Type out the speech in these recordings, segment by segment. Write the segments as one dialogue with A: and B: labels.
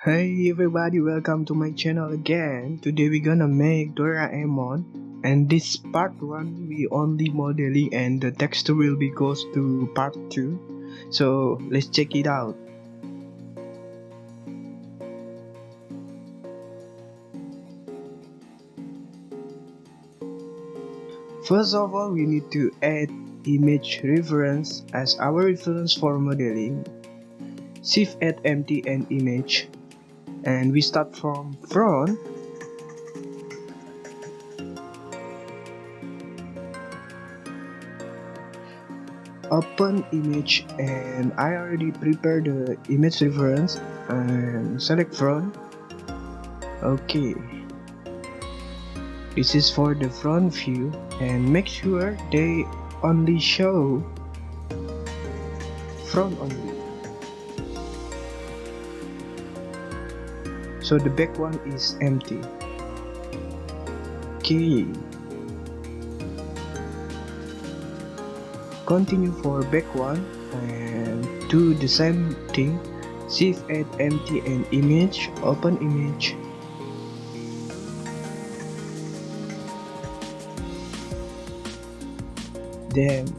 A: Hey everybody, welcome to my channel again. Today we're gonna make Doraemon, and this part 1 we only modeling and the texture will be goes to part 2. So let's check it out. First of all, we need to add image reference as our reference for modeling. Shift add empty and image, and we start from front. Open image, and I already prepared the image reference and select front. Okay, this is for the front view, and make sure they only show front only, so the back one is empty. Okay, continue for back one and do the same thing. Shift add empty and image, open image, then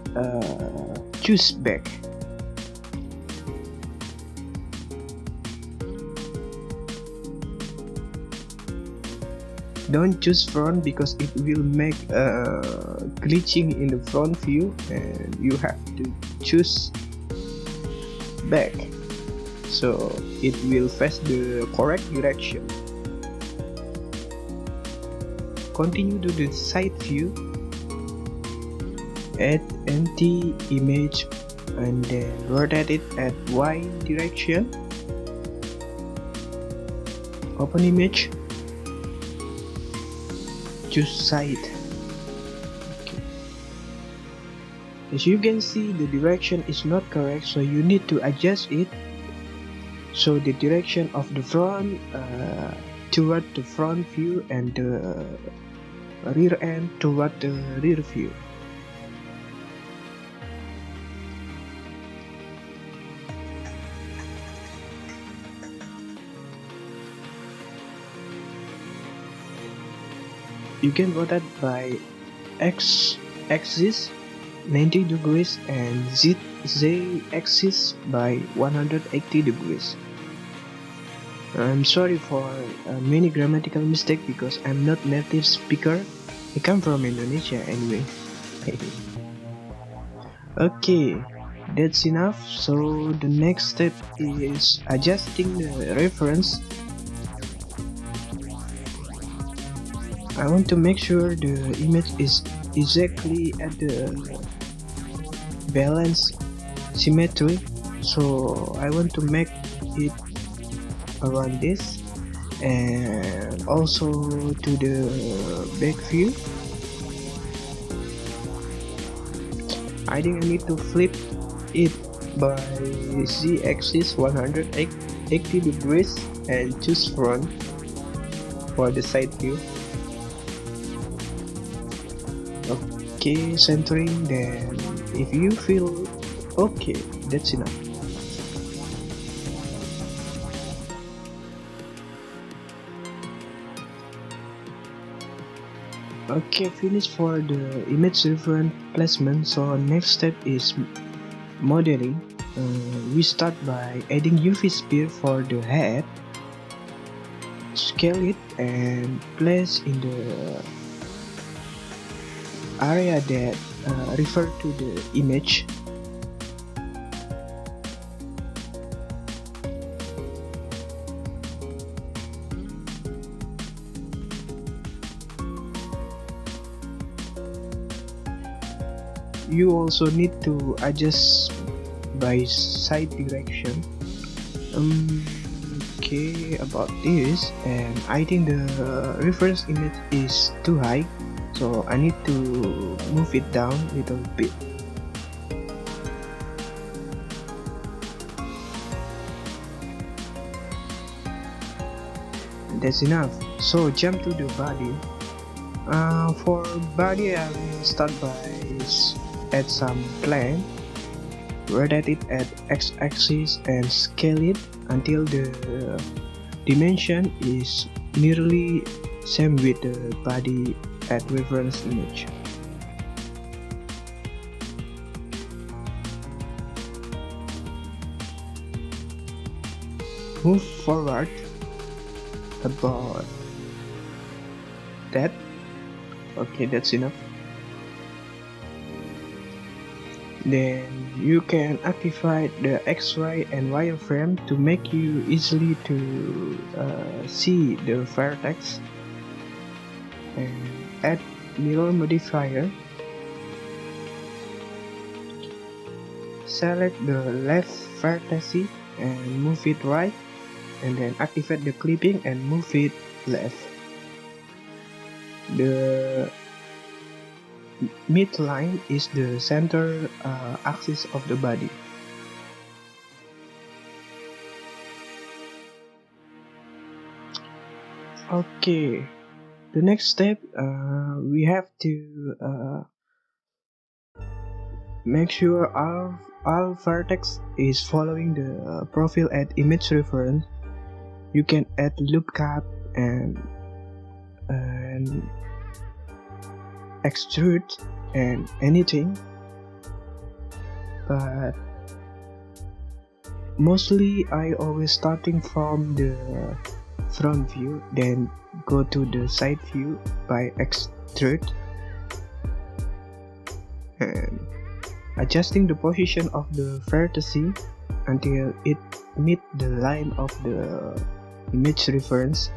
A: choose back. Don't choose front because it will make glitching in the front view, and you have to choose back so it will face the correct direction. Continue to the side view, add empty image and then rotate it at Y direction. Open image, choose side. Okay. As you can see, the direction is not correct, so you need to adjust it so the direction of the front toward the front view and the rear end toward the rear view. You can rotate by x-axis 90 degrees and z-axis by 180 degrees. I'm sorry for many grammatical mistake because I'm not native speaker. I come from Indonesia anyway. Okay, that's enough. So the next step is adjusting the reference. I want to make sure the image is exactly at the balance symmetry, so I want to make it around this, and also to the back view. I think I need to flip it by z-axis 180 degrees and choose front for the side view. Okay, centering, then if you feel okay, that's enough. Okay, finish for the image reference placement. So next step is modeling. We start by adding UV sphere for the head, scale it and place in the area that refer to the image. You also need to adjust by side direction. Okay, about this, and I think the reference image is too high, so I need to move it down a little bit. That's enough. So jump to the body. For body, I will start by add some plane, rotate it at x-axis and scale it until the dimension is nearly same with the body at reference image. Move forward about that. Okay, that's enough. Then you can activate the X, Y, and wireframe to make you easily to see the vertex, and add mirror modifier. Select the left vertex and move it right, and then activate the clipping and move it left. The midline is the center axis of the body. Okay, the next step, we have to make sure all vertex is following the profile at image reference. You can add loop cut and extrude and anything, but mostly I always starting from the front view, then go to the side view by extrude and adjusting the position of the vertex until it meet the line of the image reference.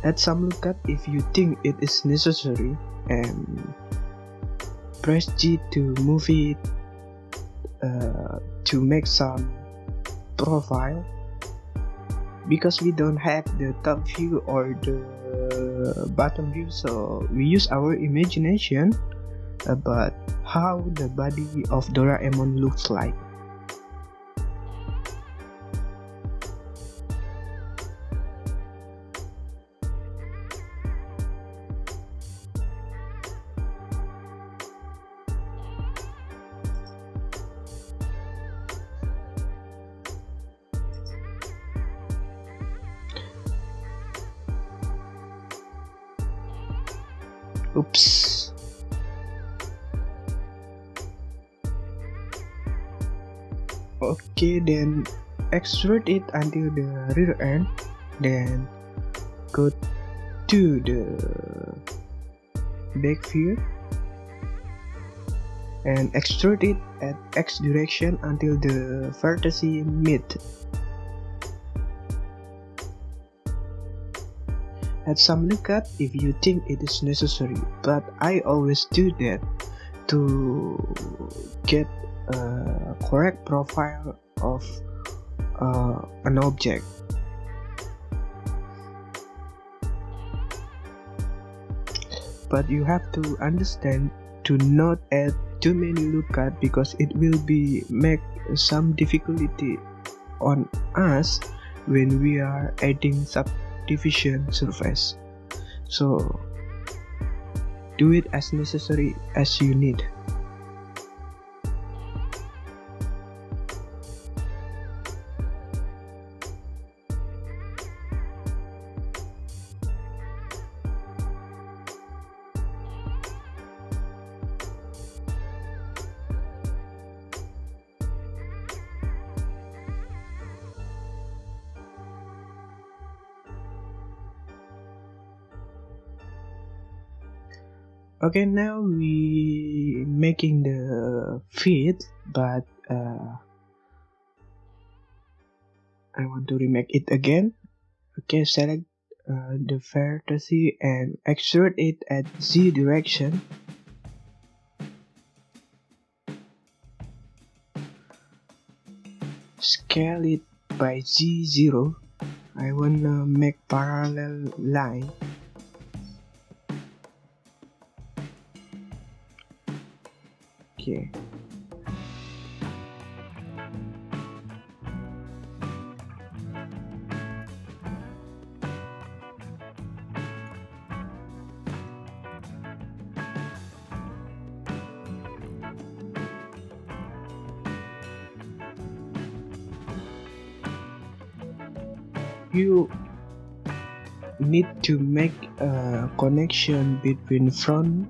A: Add some loop cut if you think it is necessary, and press G to move it to make some profile. Because we don't have the top view or the bottom view, so we use our imagination about how the body of Doraemon looks like. Oops. Okay, then extrude it until the rear end, then go to the back view and extrude it at X direction until the vertex meet. Add some loop cut if you think it is necessary, but I always do that to get a correct profile of an object. But you have to understand to not add too many loop cut, because it will be make some difficulty on us when we are adding subdivision surface. So do it as necessary as you need. Okay, now we making the feet, but I want to remake it again. Okay, select the vertex and extrude it at Z direction. Scale it by Z0. I wanna make parallel line. Okay. you need to make a connection between front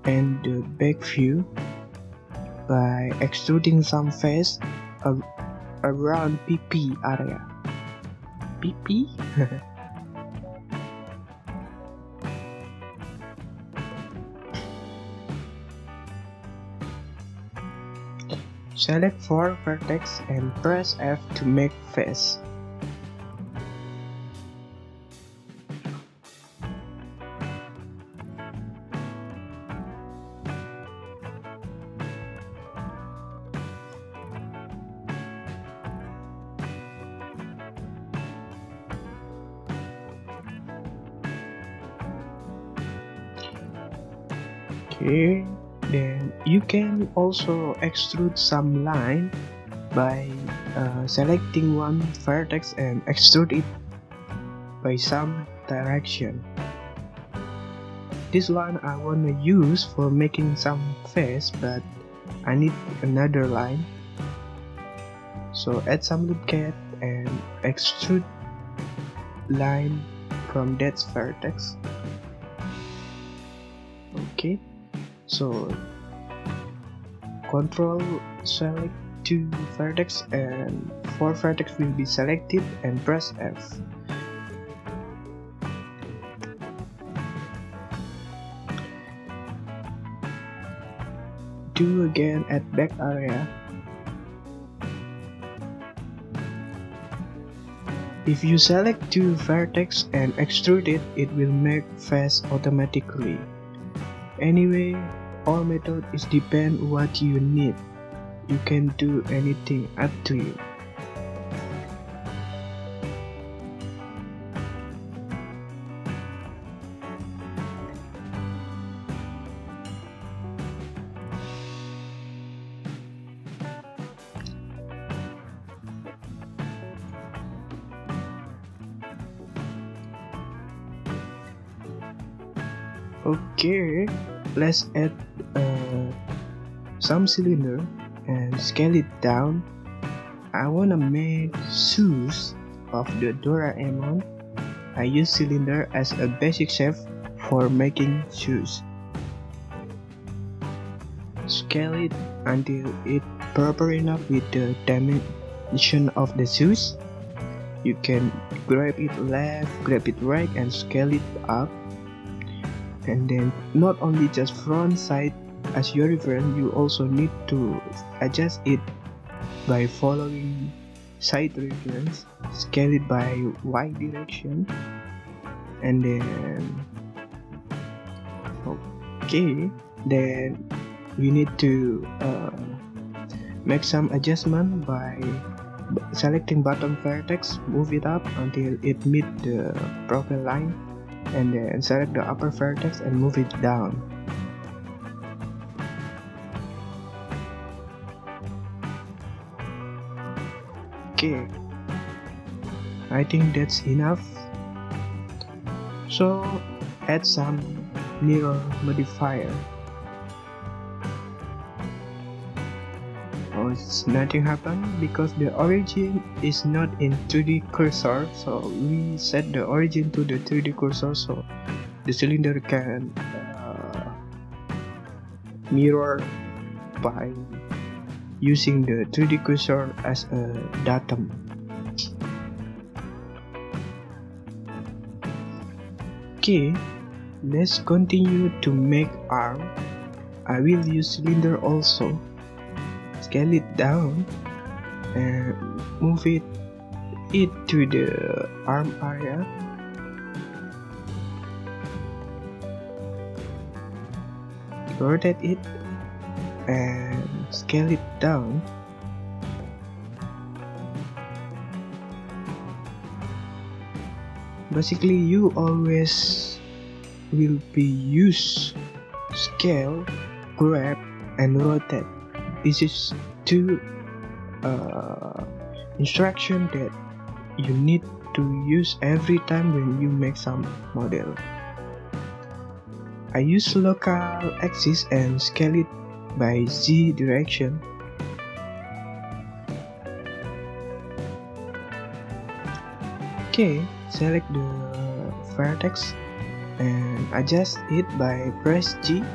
A: and the back view by extruding some face around PP area. PP? Select 4 vertex and press F to make face. Okay, then you can also extrude some line by selecting one vertex and extrude it by some direction. This line I wanna use for making some face, but I need another line. So add some loop cat and extrude line from that vertex. Okay, so control select 2 vertex and 4 vertex will be selected and press F. Do again at back area. If you select 2 vertex and extrude it, it will make face automatically. Anyway, all method is depend what you need. You can do anything up to you. Okay, let's add some cylinder and scale it down. I wanna make shoes of the Doraemon. I use cylinder as a basic shape for making shoes. Scale it until it proper enough with the dimension of the shoes. You can grab it left, grab it right and scale it up. And then not only just front side as your reference, you also need to adjust it by following side reference. Scale it by Y direction and then okay, then we need to make some adjustment by selecting bottom vertex, move it up until it meet the profile line, and then select the upper vertex and move it down. Okay, I think that's enough. So add some mirror modifier. Oh, nothing happened because the origin is not in 2D cursor, so we set the origin to the 3D cursor so the cylinder can mirror by using the 3D cursor as a datum. Okay, let's continue to make arm. I will use cylinder also. Scale it down and move it to the arm area. Rotate it and scale it down. Basically, you always will be use scale, grab, and rotate. This is two instruction that you need to use every time when you make some model. I use local axis and scale it by Z direction. Okay, select the vertex and adjust it by press G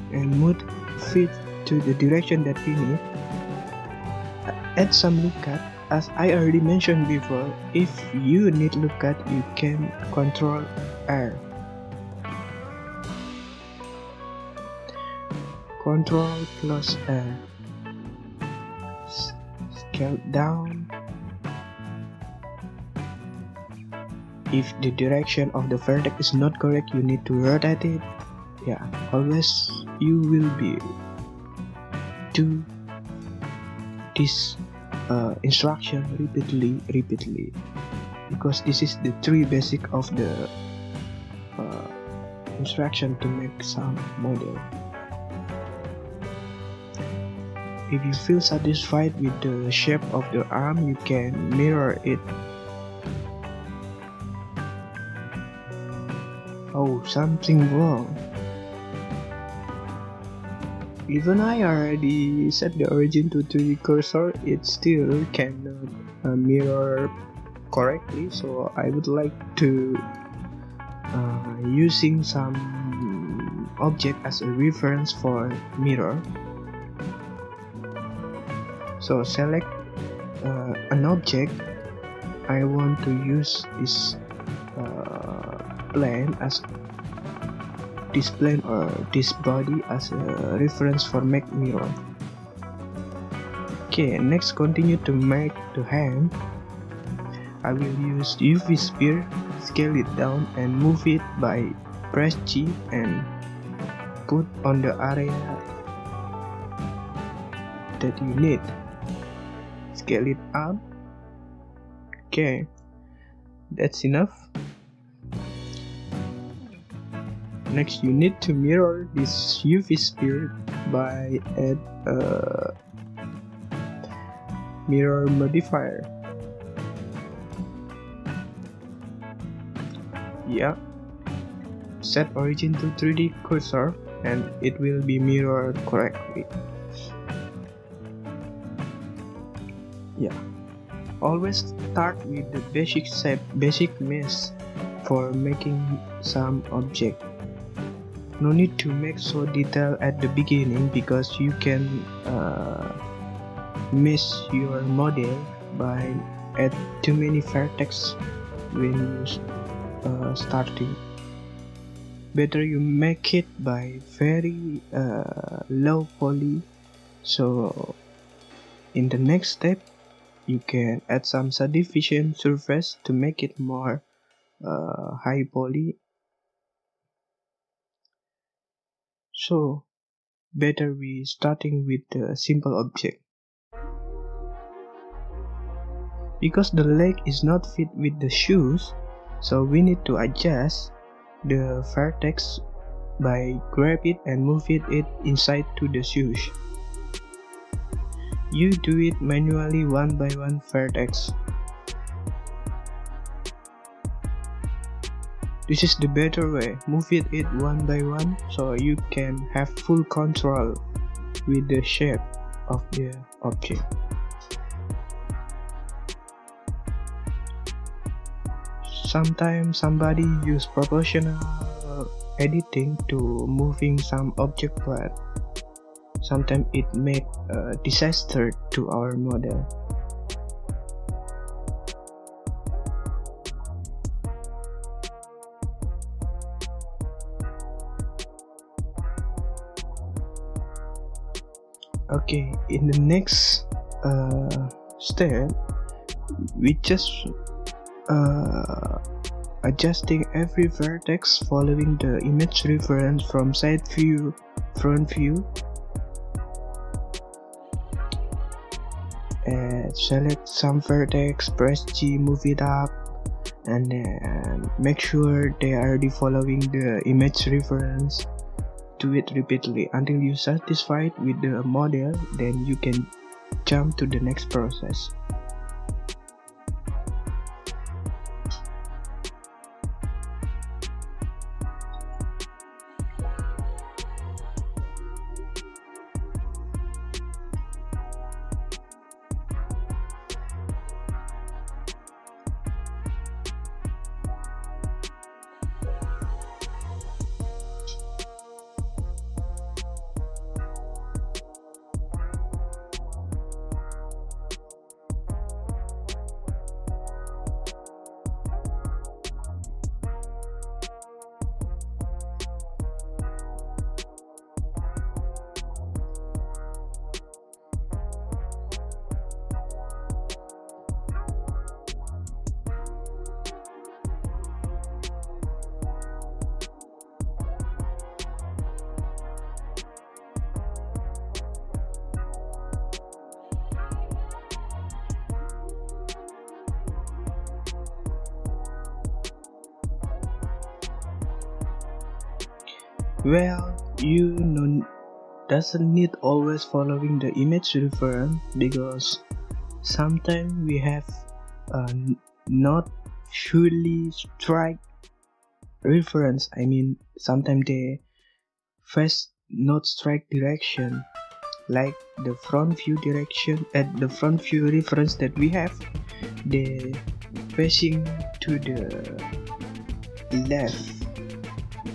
A: and move it to the direction that we need. Add some look cut. As I already mentioned before, if you need look cut, you can Control R. Control plus R. Scale down. If the direction of the vertex is not correct, you need to rotate it. Yeah, always you will be do this instruction repeatedly, because this is the three basic of the instruction to make some model. If you feel satisfied with the shape of the arm, you can mirror it. Oh, something wrong. Even I already set the origin to 3D cursor, it still cannot mirror correctly, so I would like to using some object as a reference for mirror. So select an object. I want to use this plane as this plane or this body as a reference for make mirror. Okay, next continue to make the hand. I will use UV sphere, scale it down and move it by press G and put on the area that you need. Scale it up. Okay, that's enough. Next, you need to mirror this UV sphere by add a mirror modifier. Yeah. Set origin to 3D cursor and it will be mirrored correctly. Yeah. Always start with the basic shape, basic mesh for making some object. No need to make so detailed at the beginning, because you can miss your model by add too many vertex when you starting. Better you make it by very low poly, so in the next step you can add some subdivision surface to make it more high poly. So better we starting with the simple object. Because the leg is not fit with the shoes, so we need to adjust the vertex by grab it and move it inside to the shoes. You do it manually one by one vertex. This is the better way. Move it one by one so you can have full control with the shape of the object. Sometimes somebody use proportional editing to moving some object, but sometimes it make a disaster to our model. Okay, in the next step, we just adjusting every vertex following the image reference from side view, front view, and select some vertex, press G, move it up, and then make sure they are already following the image reference. Do it repeatedly until you satisfied with the model, then you can jump to the next process. Well, doesn't need always following the image reference, because sometimes we have not fully strike reference. I mean, sometimes they face not strike direction, like the front view direction at the front view reference that we have, they facing to the left.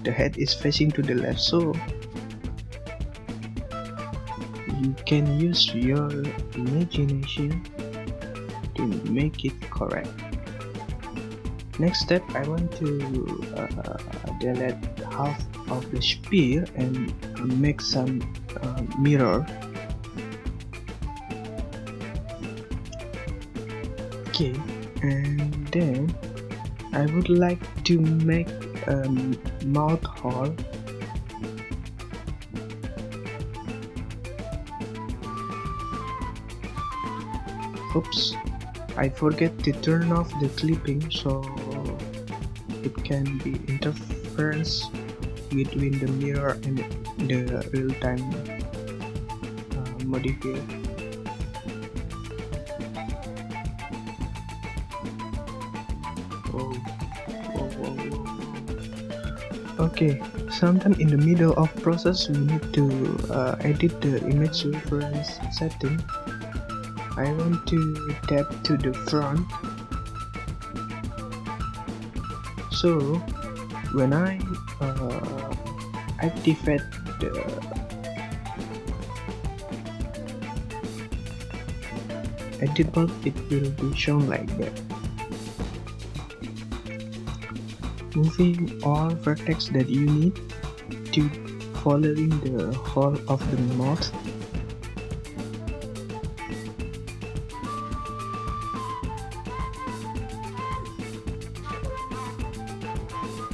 A: The head is facing to the left, so you can use your imagination to make it correct. Next step, I want to delete half of the spear and make some mirror. Okay, and then I would like to make a mouth hole. Oops, I forget to turn off the clipping, so it can be interference between the mirror and the real-time modifier. Okay, sometime in the middle of process we need to edit the image reference setting. I want to tap to the front, so when I activate the edit mode, it will be shown like that. Moving all vertex that you need to following the whole of the mouth.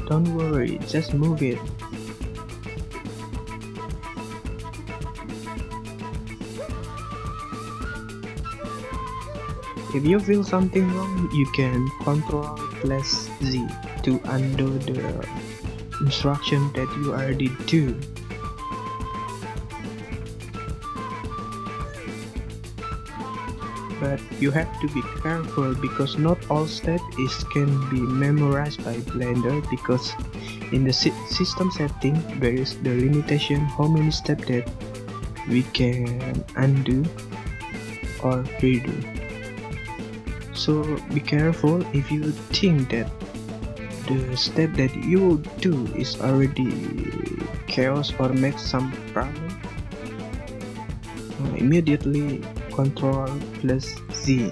A: Don't worry, just move it. If you feel something wrong, you can Ctrl+Z to undo the instruction that you already do. But you have to be careful, because not all steps can be memorized by Blender, because in the system setting there is the limitation how many steps that we can undo or redo. So be careful if you think that the step that you will do is already chaos or make some problem. Immediately Ctrl+Z.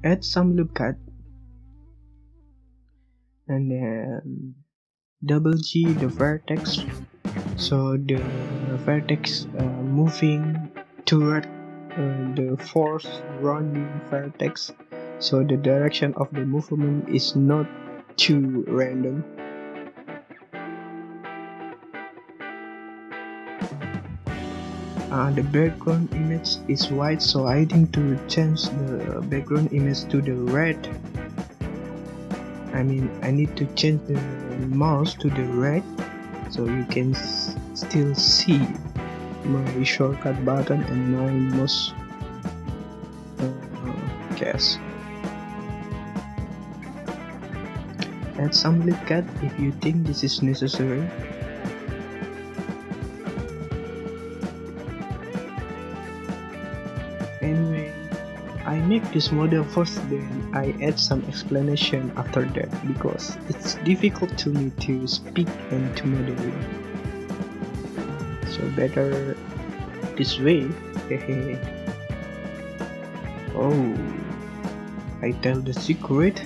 A: Add some loop cut, and then double G the vertex, so the vertex moving toward the force running vertex, so the direction of the movement is not too random. The background image is white, so I need to change the background image to the red. I need to change the mouse to the red, so you can still see my shortcut button and my mouse keys. Add some lip cut if you think this is necessary. Anyway, I make this model first, then I add some explanation after that, because it's difficult to me to speak and to model. So better this way. Oh, I tell the secret.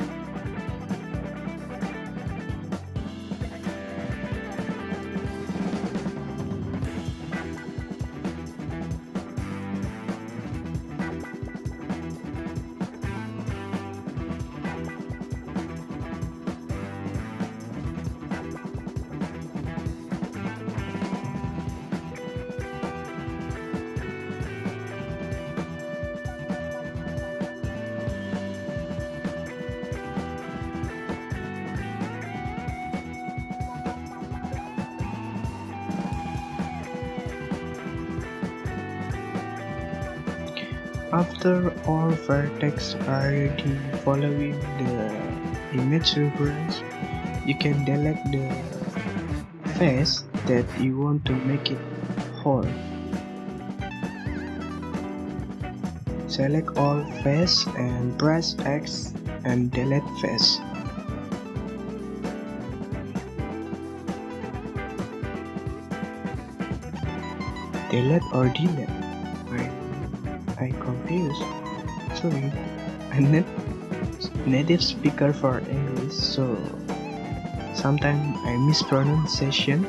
A: After all vertex are ready following the image reference, you can delete the face that you want to make it whole. Select all face and press X and delete face. Delete or delete? I confused. Sorry, I'm not native speaker for English, so sometimes I mispronunciation.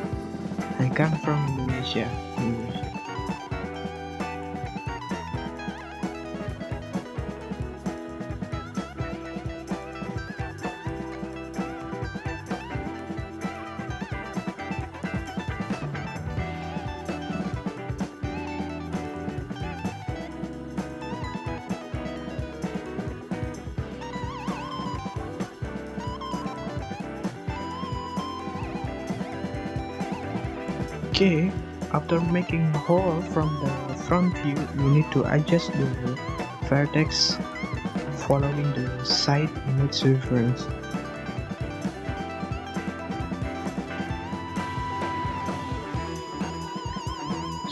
A: I come from Indonesia. Okay, after making a hole from the front view, you need to adjust the vertex following the side image reference.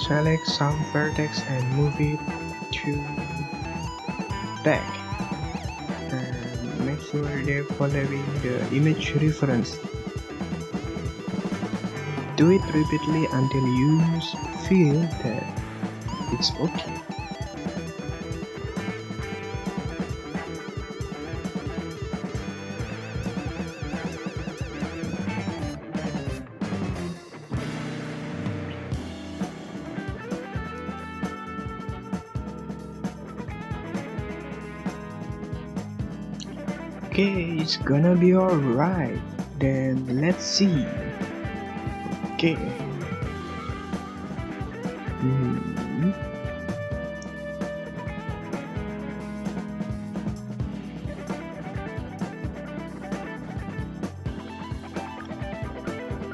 A: Select some vertex and move it to back. And make sure they're following the image reference. Do it repeatedly until you feel that it's okay. Okay, it's gonna be alright. Then let's see. Okay.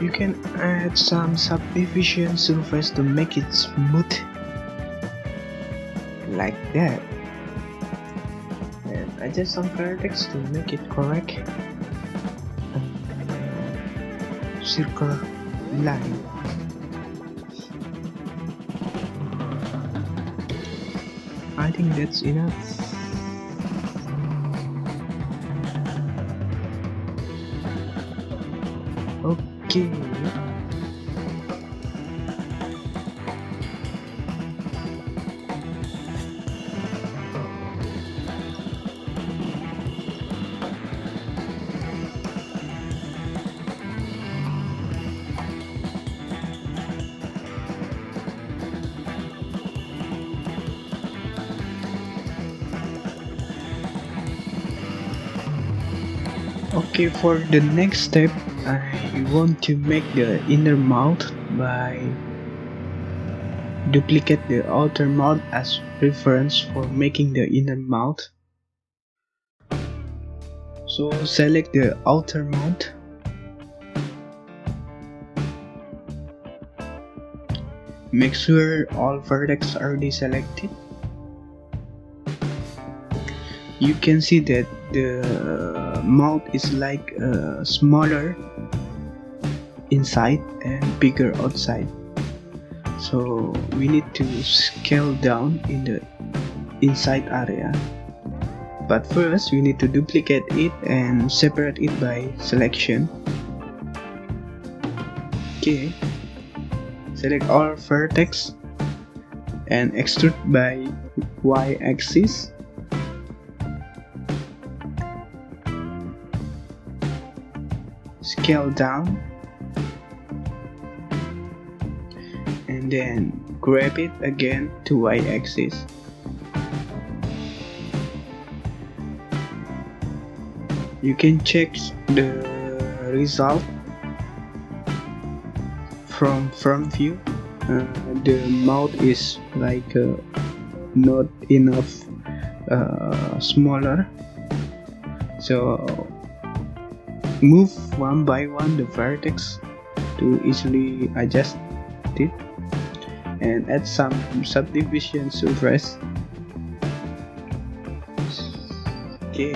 A: You can add some subdivision surface to make it smooth, like that, and adjust some vertex to make it correct. Circle line. I think that's enough. Okay. Okay, for the next step, I want to make the inner mouth by duplicate the outer mouth as reference for making the inner mouth. So select the outer mouth. Make sure all vertex are deselected. You can see that the mouth is like smaller inside and bigger outside, so we need to scale down in the inside area, but first we need to duplicate it and separate it by selection. Okay, select all vertex and extrude by y-axis. Scale down and then grab it again to y-axis. You can check the result from front view. The mouth is like not enough smaller, so move one by one the vertex to easily adjust it, and add some subdivision surface. Okay,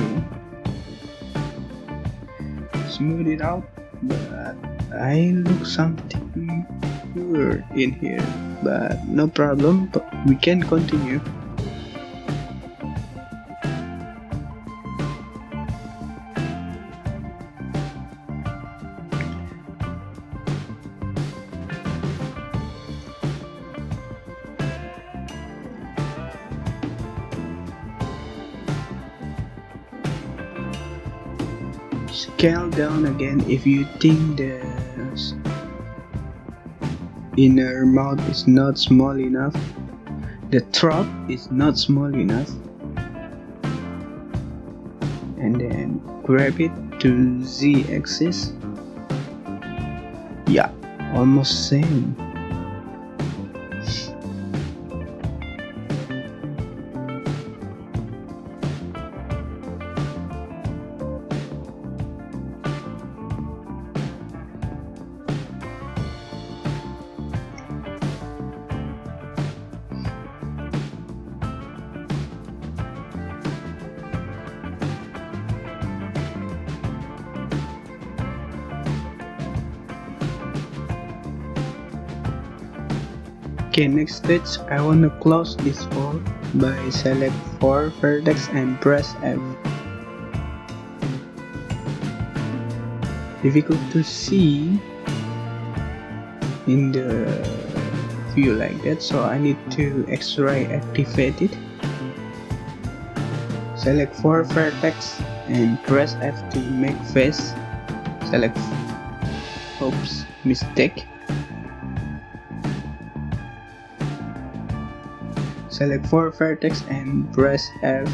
A: smooth it out, but I look something weird in here, but no problem, but we can continue. Scale down again if you think the inner mouth is not small enough, the throat is not small enough, and then grab it to Z axis. Yeah, almost same. Okay, next stage, I want to close this fold by select 4 vertex and press F. Difficult to see in the view like that, so I need to X-ray activate it. Select 4 vertex and press F to make face. Select, oops, mistake. Select 4 vertex and press F.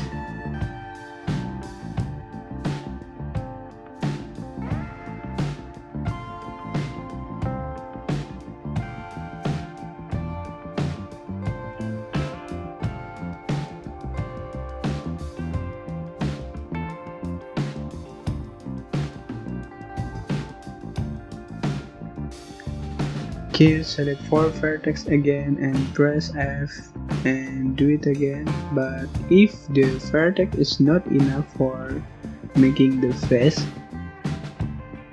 A: Okay, select 4 vertex again and press F and do it again, but if the vertex is not enough for making the face,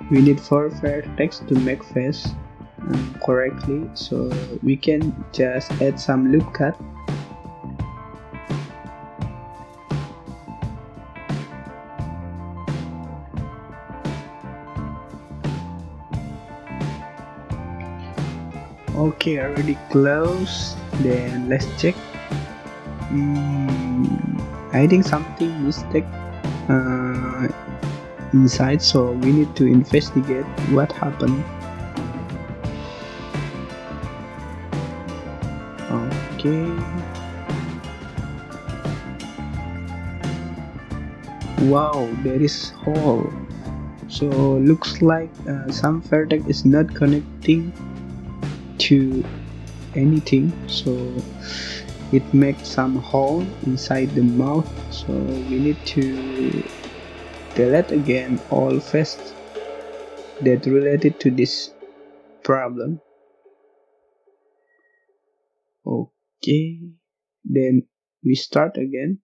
A: we need 4 vertex to make face correctly, so we can just add some loop cut. Okay, already closed. Then let's check. I think something mistake inside, so we need to investigate what happened. Okay. Wow, there is hole. So looks like some vertex is not connecting to anything, so it makes some hole inside the mouth, so we need to delete again all faces that related to this problem. Okay, then we start again.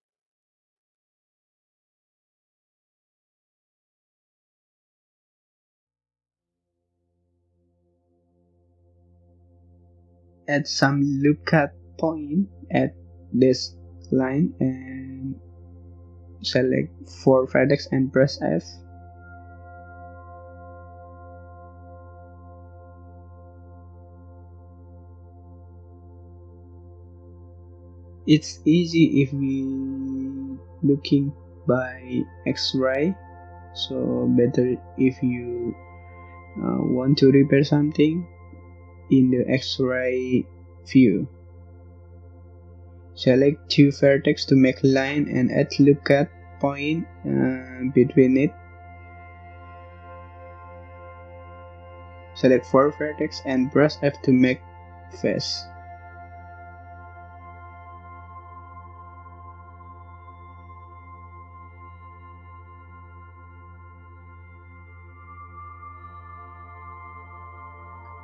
A: Add some loop cut point at this line and select 4 vertex and press F. It's easy if we looking by X-ray, so better if you want to repair something in the X-ray view. Select 2 vertex to make line and add loop cut point between it. Select 4 vertex and press F to make face.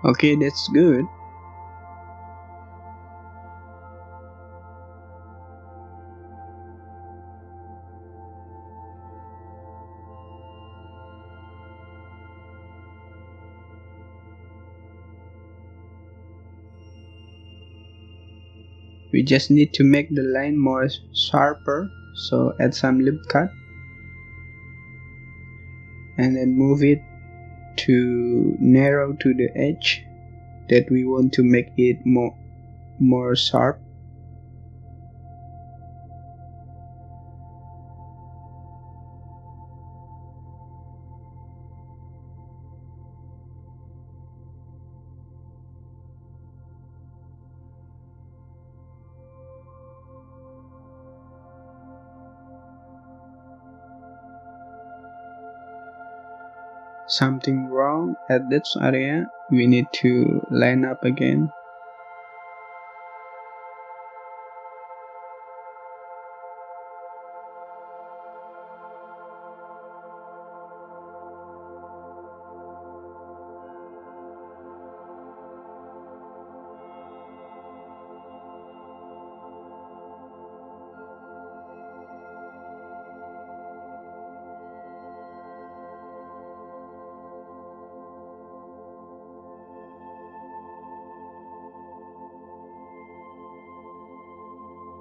A: Okay, that's good. We just need to make the line more sharper, so add some lip cut and then move it to narrow to the edge that we want to make it more sharp. Something wrong at this area, we need to line up again.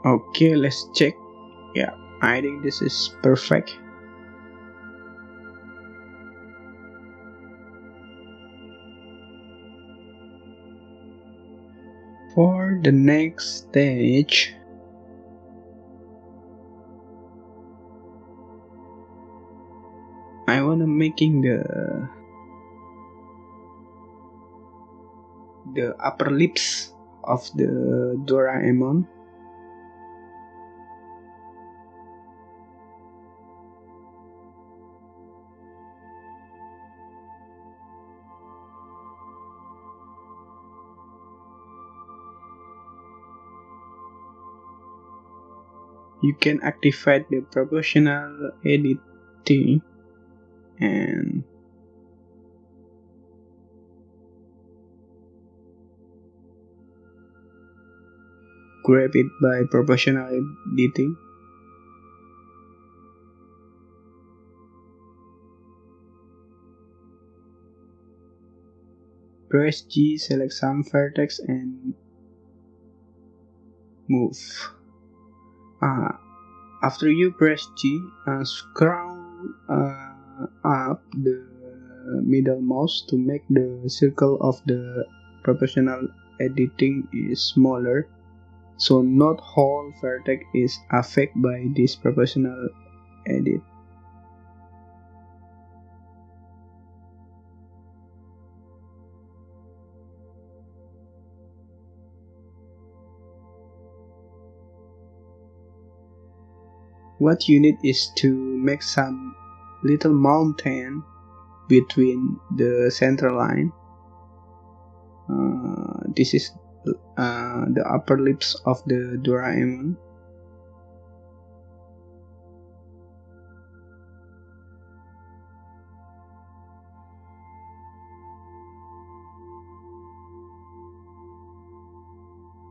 A: Okay, let's check. Yeah, I think this is perfect. For the next stage, I wanna making the upper lips of the Doraemon. You can activate the proportional editing and grab it by proportional editing. Press G, select some vertex and move. After you press G, scroll up the middle mouse to make the circle of the proportional editing is smaller, so not whole vertex is affected by this proportional edit. What you need is to make some little mountain between the center line. This is the upper lips of the Doraemon.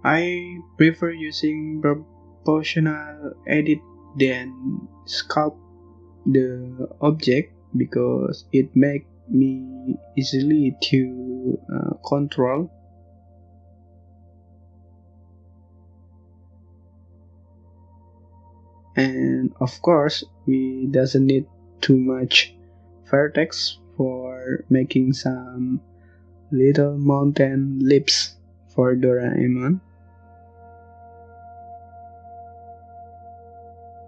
A: I prefer using proportional edit than sculpt the object because it makes me easily to control. And of course we doesn't need too much vertex for making some little mountain lips for Doraemon.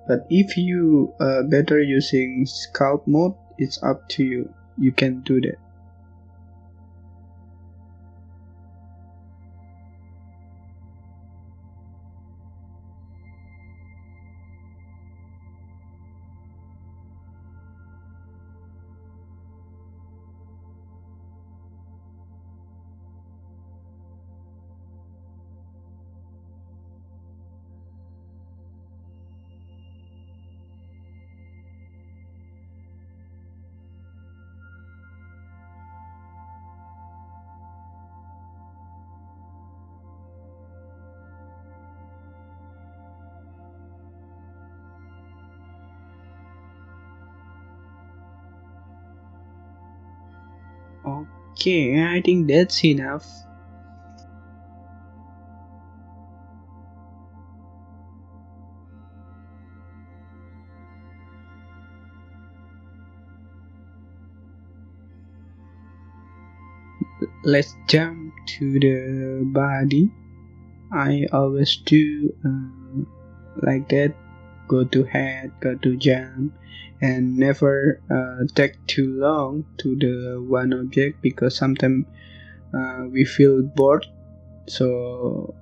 A: But if you better using sculpt mode, it's up to you. You can do that. Okay, I think that's enough. let's jump to the body. I always do like that. Go to head, go to jump, and never take too long to the one object because sometimes we feel bored. So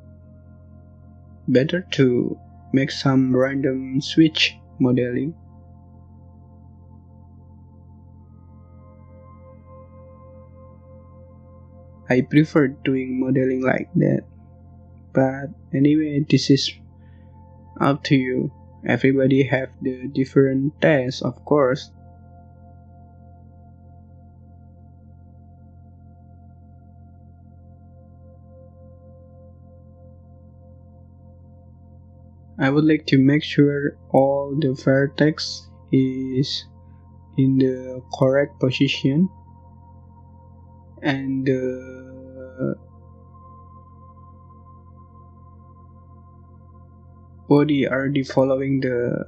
A: better to make some random switch modeling. I prefer doing modeling like that. But anyway, this is up to you. Everybody have the different tastes, of course. I would like to make sure all the vertex is in the correct position and the body already following the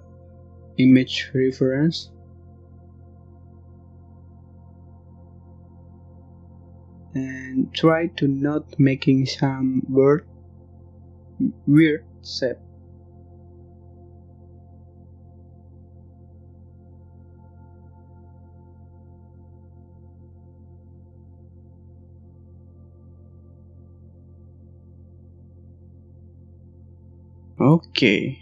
A: image reference. And try to not making some weird shape. Okay.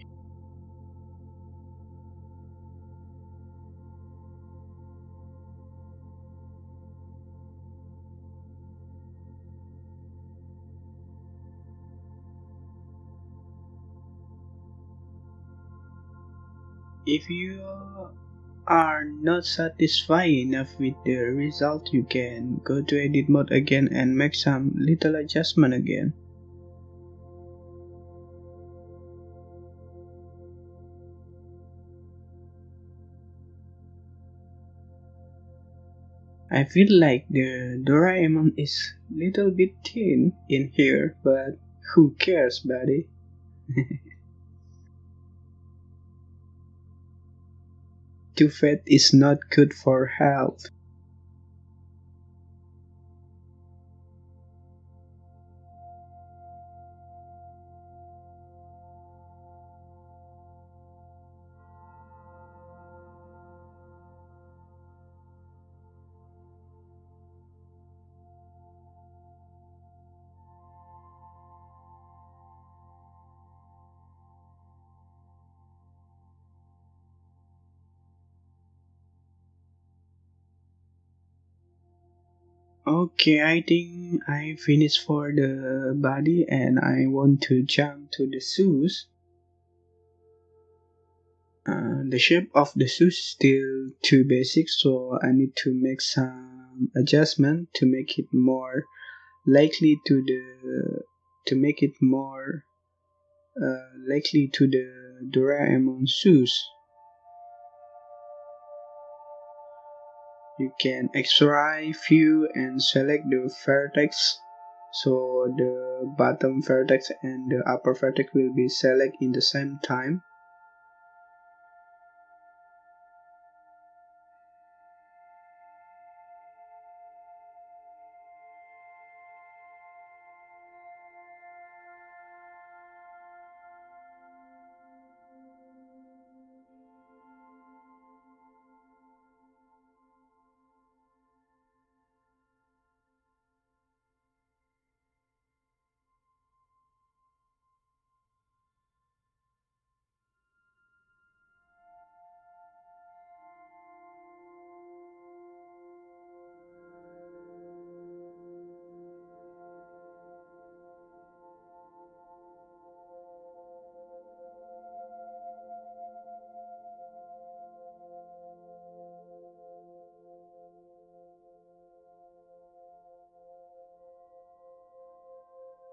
A: If you are not satisfied enough with the result, you can go to edit mode again and make some little adjustment again. I feel like the Doraemon is little bit thin in here, but who cares, buddy? Too fat is not good for health. Okay, I think I finished for the body and I want to jump to the shoes. The shape of the shoes is still too basic, so I need to make some adjustment to make it more likely to make it more likely to the Doraemon shoes. You can extract view and select the vertex, so the bottom vertex and the upper vertex will be selected in the same time.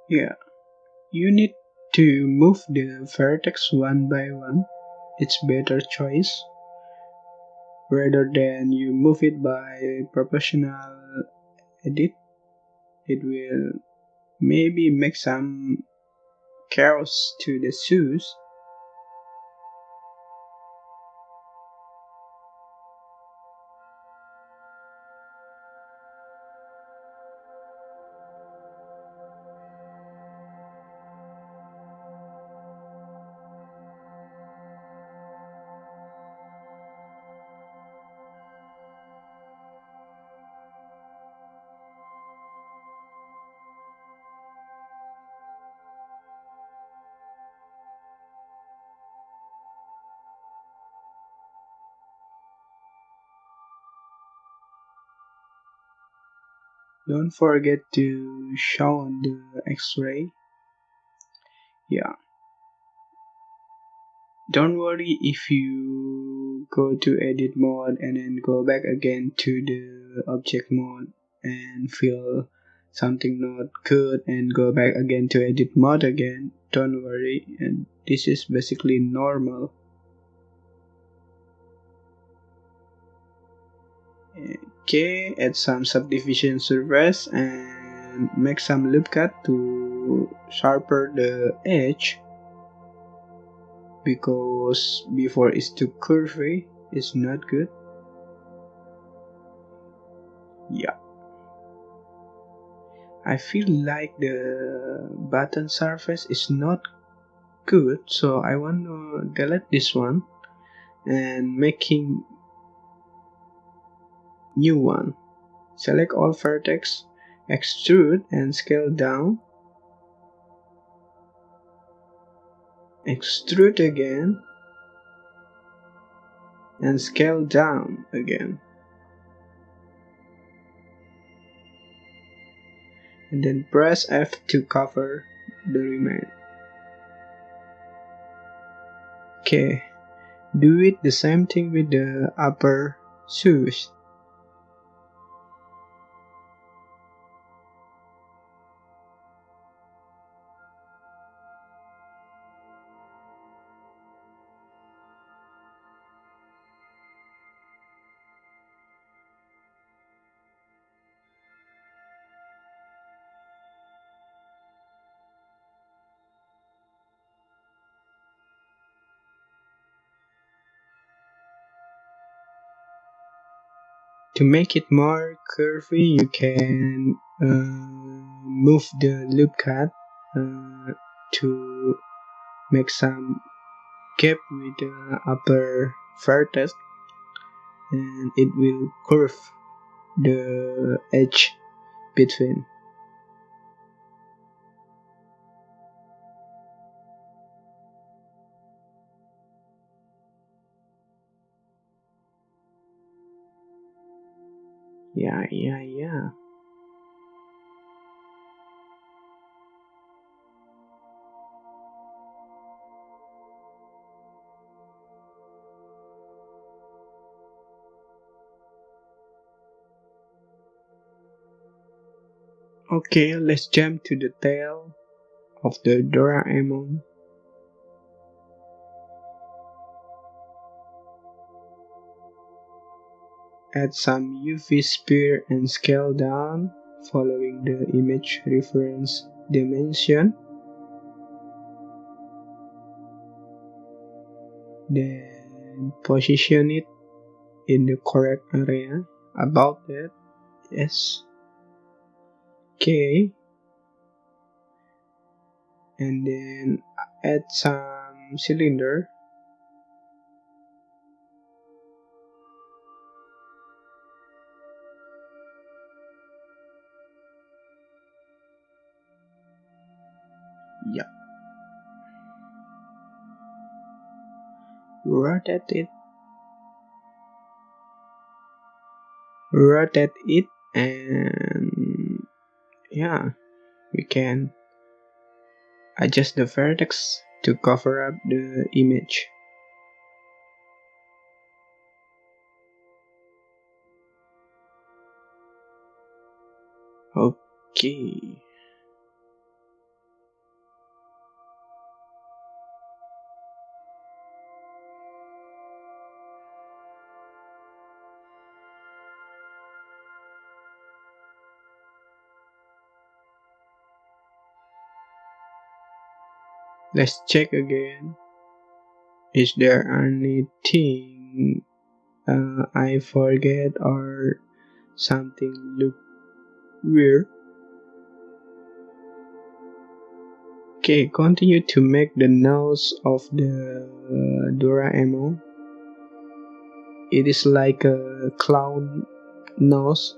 A: Yeah, you need to move the vertex one by one. It's better choice rather than you move it by proportional edit. It will maybe make some chaos to the shoes. Don't forget to show on the X-ray. Yeah. Don't worry if you go to edit mode and then go back again to the object mode and feel something not good and go back again to edit mode again. Don't worry, and this is basically normal. Okay, add some subdivision surface and make some loop cut to sharpen the edge, because before it's too curvy, it's not good. Yeah. I feel like the button surface is not good, so I want to delete this one and making new one. Select all vertex, extrude and scale down, extrude again and scale down again, and then press F to cover the remain. Okay, do it the same thing with the upper shoes. To make it more curvy, you can move the loop cut to make some gap with the upper vertex, and it will curve the edge between. Yeah. Okay, let's jump to the tail of the Doraemon. Add some UV sphere and scale down following the image reference dimension. Then position it in the correct area. About that, yes. Okay. And then add some cylinder. Yeah. Rotate it, and yeah, we can adjust the vertex to cover up the image. Okay. Let's check again. Is there anything I forget or something look weird? Okay, continue to make the nose of the Doraemon. It is like a clown nose.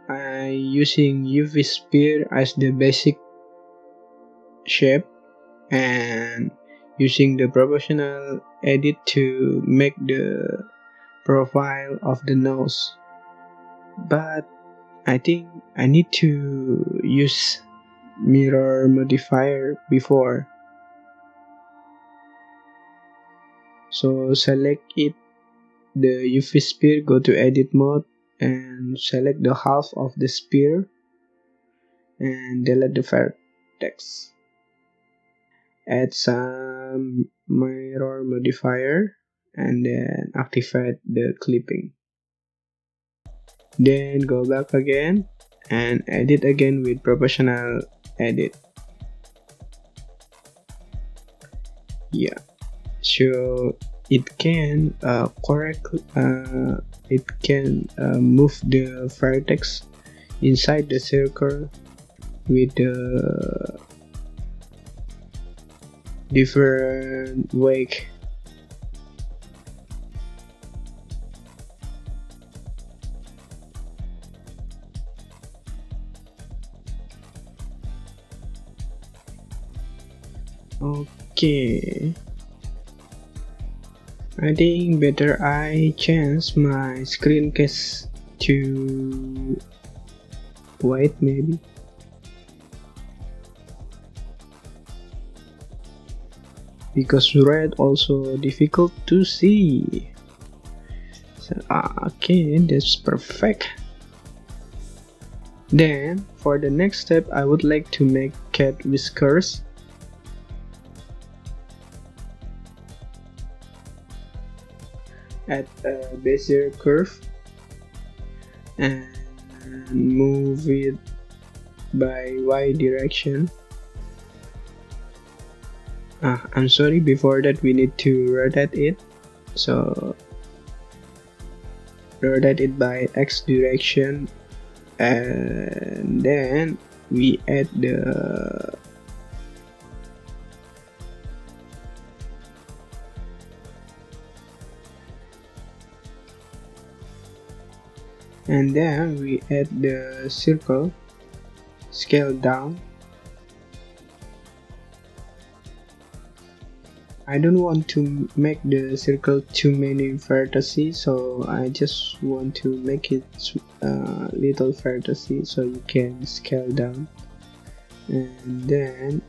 A: I using UV sphere as the basic shape and using the proportional edit to make the profile of the nose. but I think I need to use mirror modifier before. So select it, the UV sphere, go to edit mode and select the half of the sphere and delete the vertex. Add some mirror modifier and then activate the clipping. Then go back again and edit again with proportional edit. Yeah, so it can move the vertex inside the circle with the different wake. Okay, I think better I change my screen case to white maybe. Because red also difficult to see. So, okay, that's perfect. Then for the next step I would like to make cat whiskers. Add a Bezier curve and move it by Y direction. I'm sorry, before that we need to rotate it. So rotate it by X direction and then we add the circle, scale down. I don't want to make the circle too many vertices, so I just want to make it little vertices so you can scale down. And then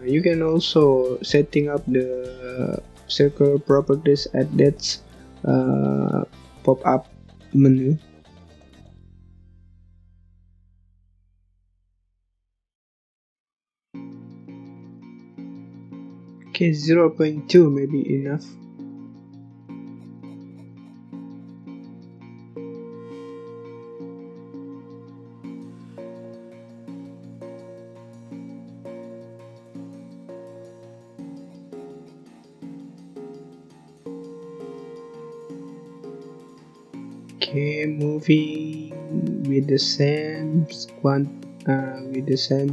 A: you can also setting up the circle properties at that pop-up menu. Okay, 0.2 may be enough. Okay, moving with the same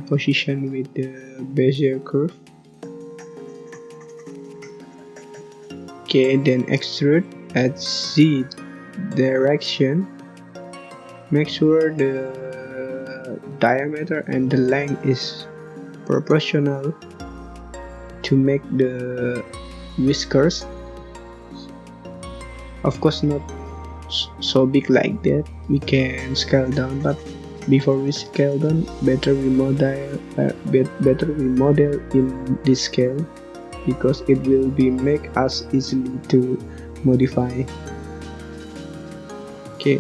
A: position with the Bezier curve. Okay, then extrude at Z direction. Make sure the diameter and the length is proportional to make the whiskers. Of course not so big like that, we can scale down, but before we scale down, better we model in this scale, because it will be make us easily to modify. Okay,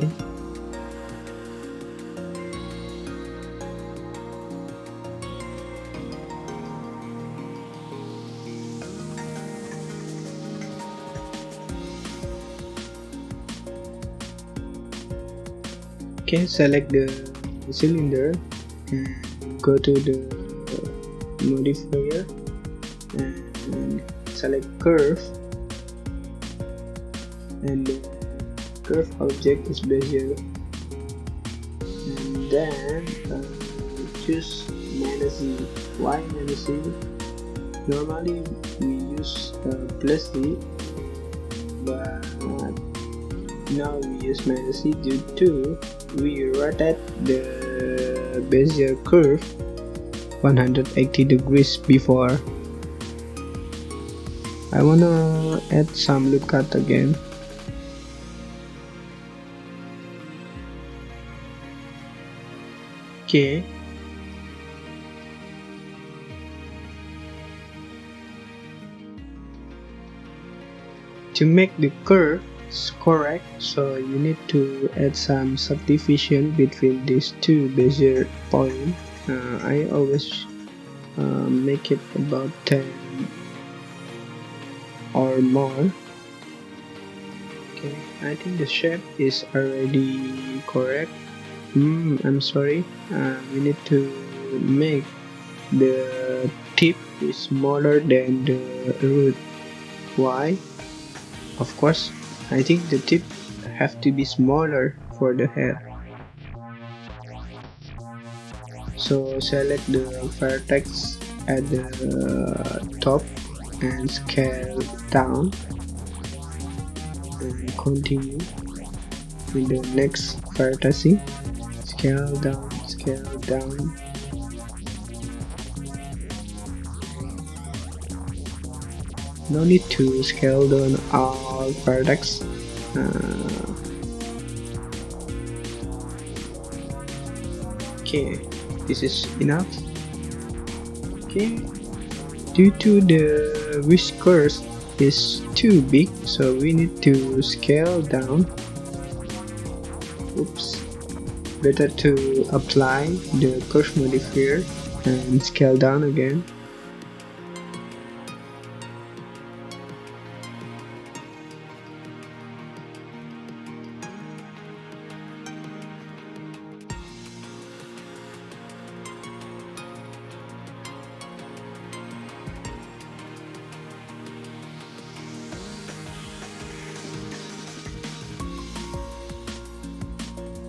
A: select the cylinder and go to the modifier and select curve, and the curve object is Bezier, and then choose -Z. Why -Z? Normally we use +Z, but now we use -Z due to we rotate the Bezier curve 180 degrees before. I wanna add some loop cut again. Okay. To make the curve correct, so you need to add some subdivision between these two bezier points. I always make it about 10 or more. Okay, I think the shape is already correct. I'm sorry. We need to make the tip is smaller than the root. Why? Of course, I think the tip have to be smaller for the hair. So select the vertex at the top and scale down and continue with the next vertex. Scale down, scale down. No need to scale down all vertex. Okay, this is enough. Okay, due to the whiskers is too big, so we need to scale down. Oops, better to apply the curve modifier and scale down again.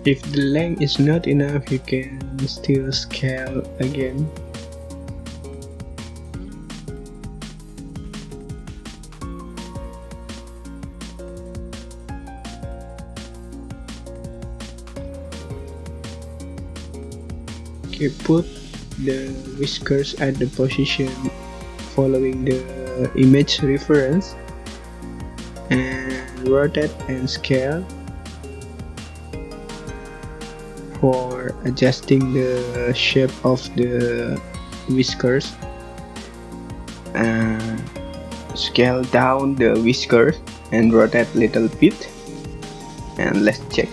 A: If the length is not enough, you can still scale again. Okay, put the whiskers at the position following the image reference and rotate and scale for adjusting the shape of the whiskers, and scale down the whiskers and rotate little bit, and let's check.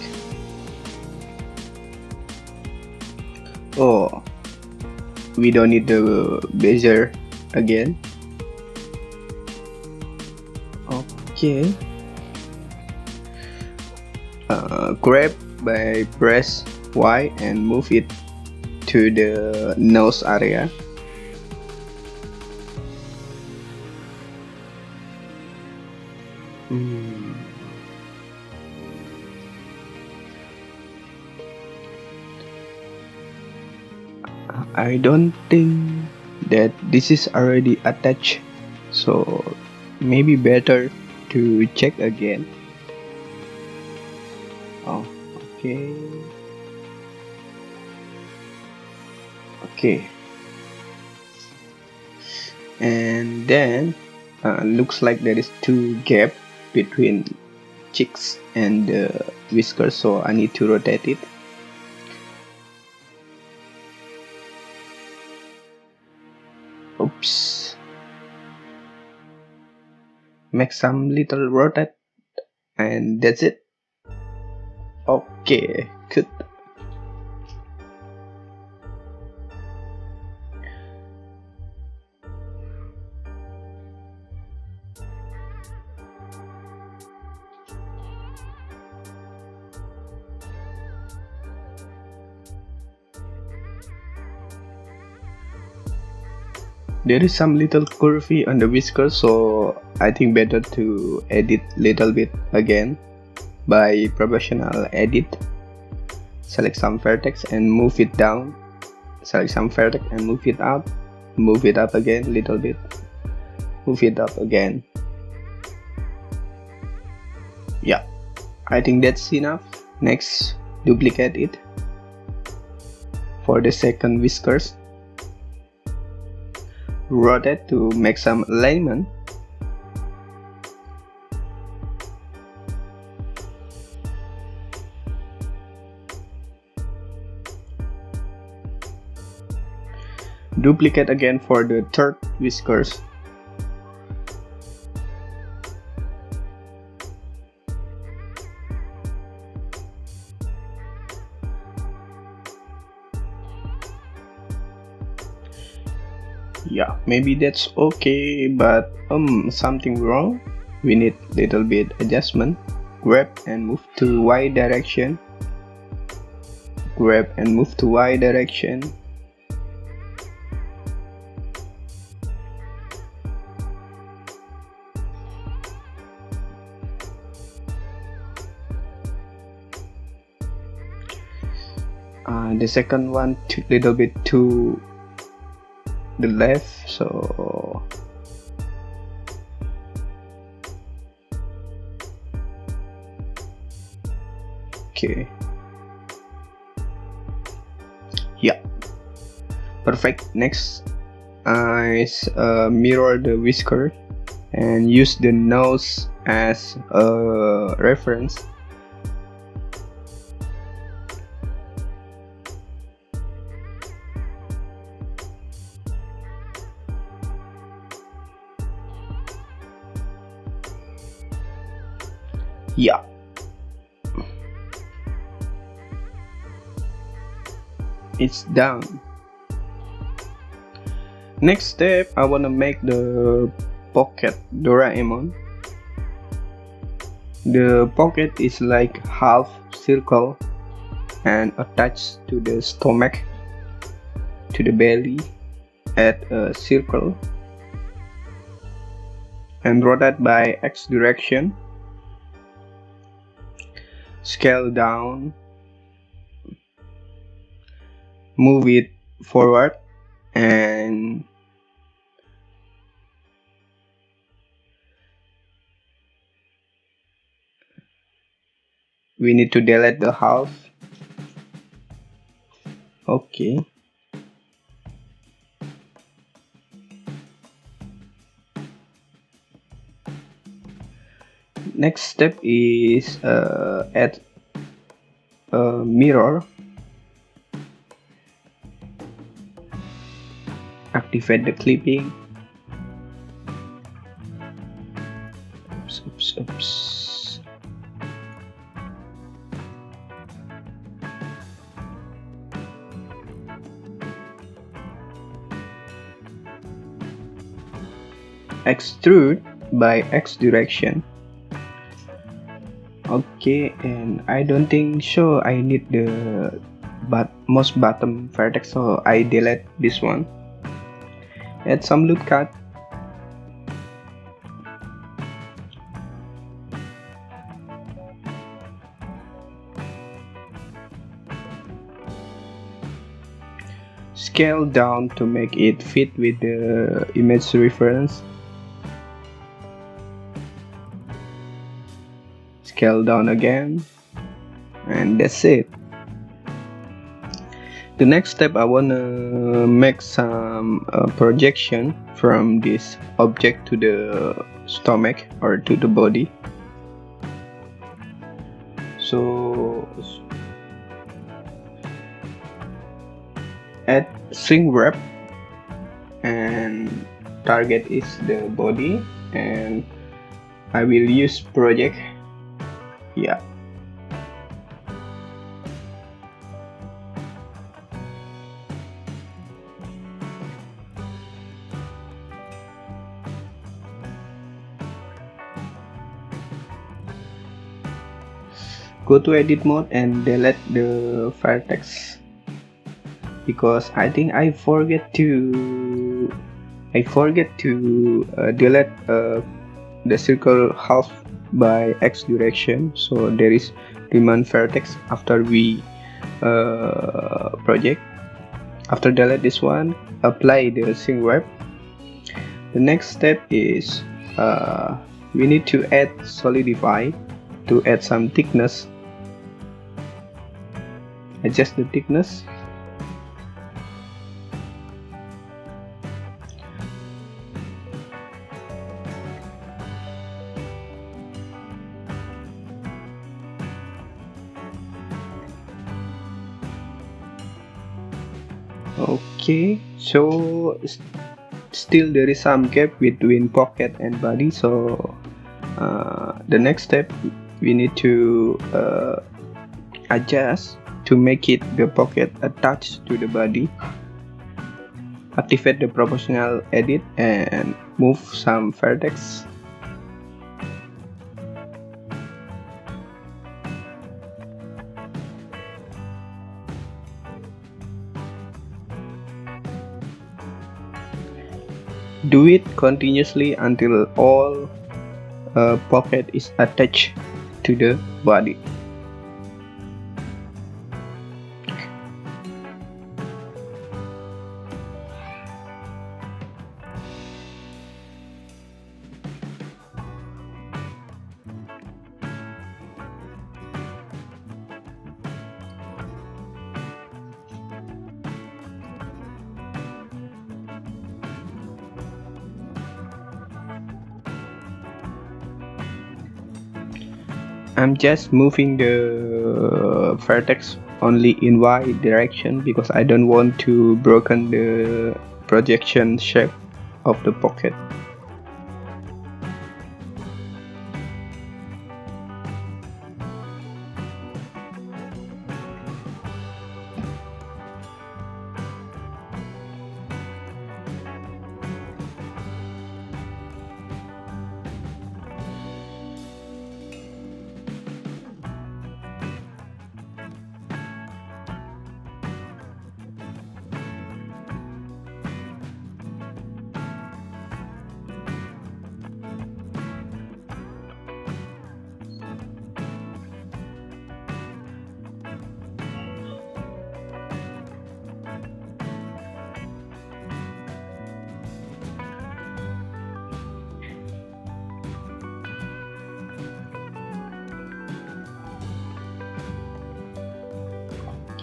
A: Oh, we don't need the bezier again. Okay, grab by press Y and move it to the nose area. I don't think that this is already attached, so maybe better to check again. Oh, okay, and then looks like there is two gap between cheeks and whiskers, so I need to rotate it. Oops, make some little rotate, and that's it. Okay, good. There is some little curvy on the whiskers, so I think better to edit little bit again by professional edit. Select some vertex and move it down. Select some vertex and move it up. Move it up again little bit. Move it up again. Yeah, I think that's enough. Next, duplicate it for the second whiskers. Rotate to make some alignment. Duplicate again for the third whiskers. Yeah, maybe that's okay, but something wrong. We need little bit adjustment. Grab and move to Y direction. Grab and move to Y direction. The second one little bit to the left, so okay, yeah, perfect. Next is mirror the whisker and use the nose as a reference. Yeah, it's done. Next step, I wanna make the pocket Doraemon. The pocket is like half circle and attached to the stomach, to the belly at a circle, and rotate by X direction. Scale down, move it forward, and we need to delete the half. Okay. Next step is add a mirror. Activate the clipping. Oops. Extrude by X direction. Okay, and I don't think so I need the most bottom vertex, so I delete this one. Add some loop cut. Scale down to make it fit with the image reference. Scale down again, and that's it. The next step, I wanna make some projection from this object to the stomach or to the body. So add shrink wrap, and target is the body, and I will use project. Yeah. Go to edit mode and delete the vertex, because I think I forget to delete the circle half by X direction, so there is remain vertex after we project. After delete this one, apply the shrink wrap. The next step is we need to add solidify to add some thickness. Adjust the thickness.
B: Okay, so still there is some gap between pocket and body, so the next step we need to adjust to make it the pocket attached to the body. Activate the proportional edit and move some vertex. Do it continuously until all pocket is attached to the body. I'm just moving the vertex only in Y direction because I don't want to broken the projection shape of the pocket.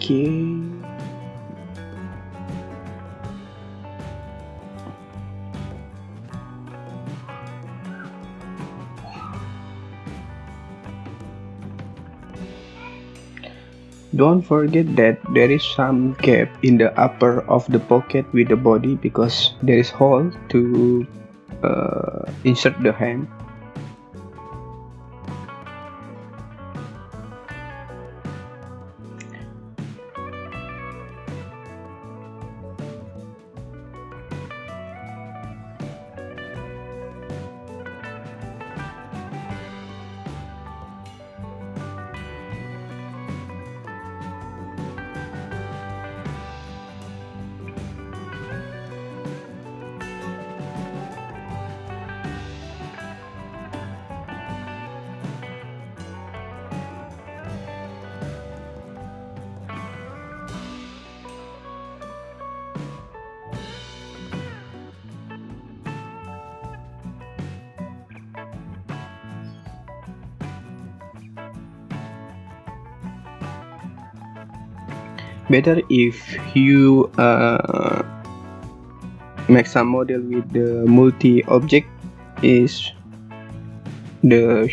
B: Okay. Don't forget that there is some gap in the upper of the pocket with the body because there is hole to insert the hand. Better if you make some model with the multi-object is the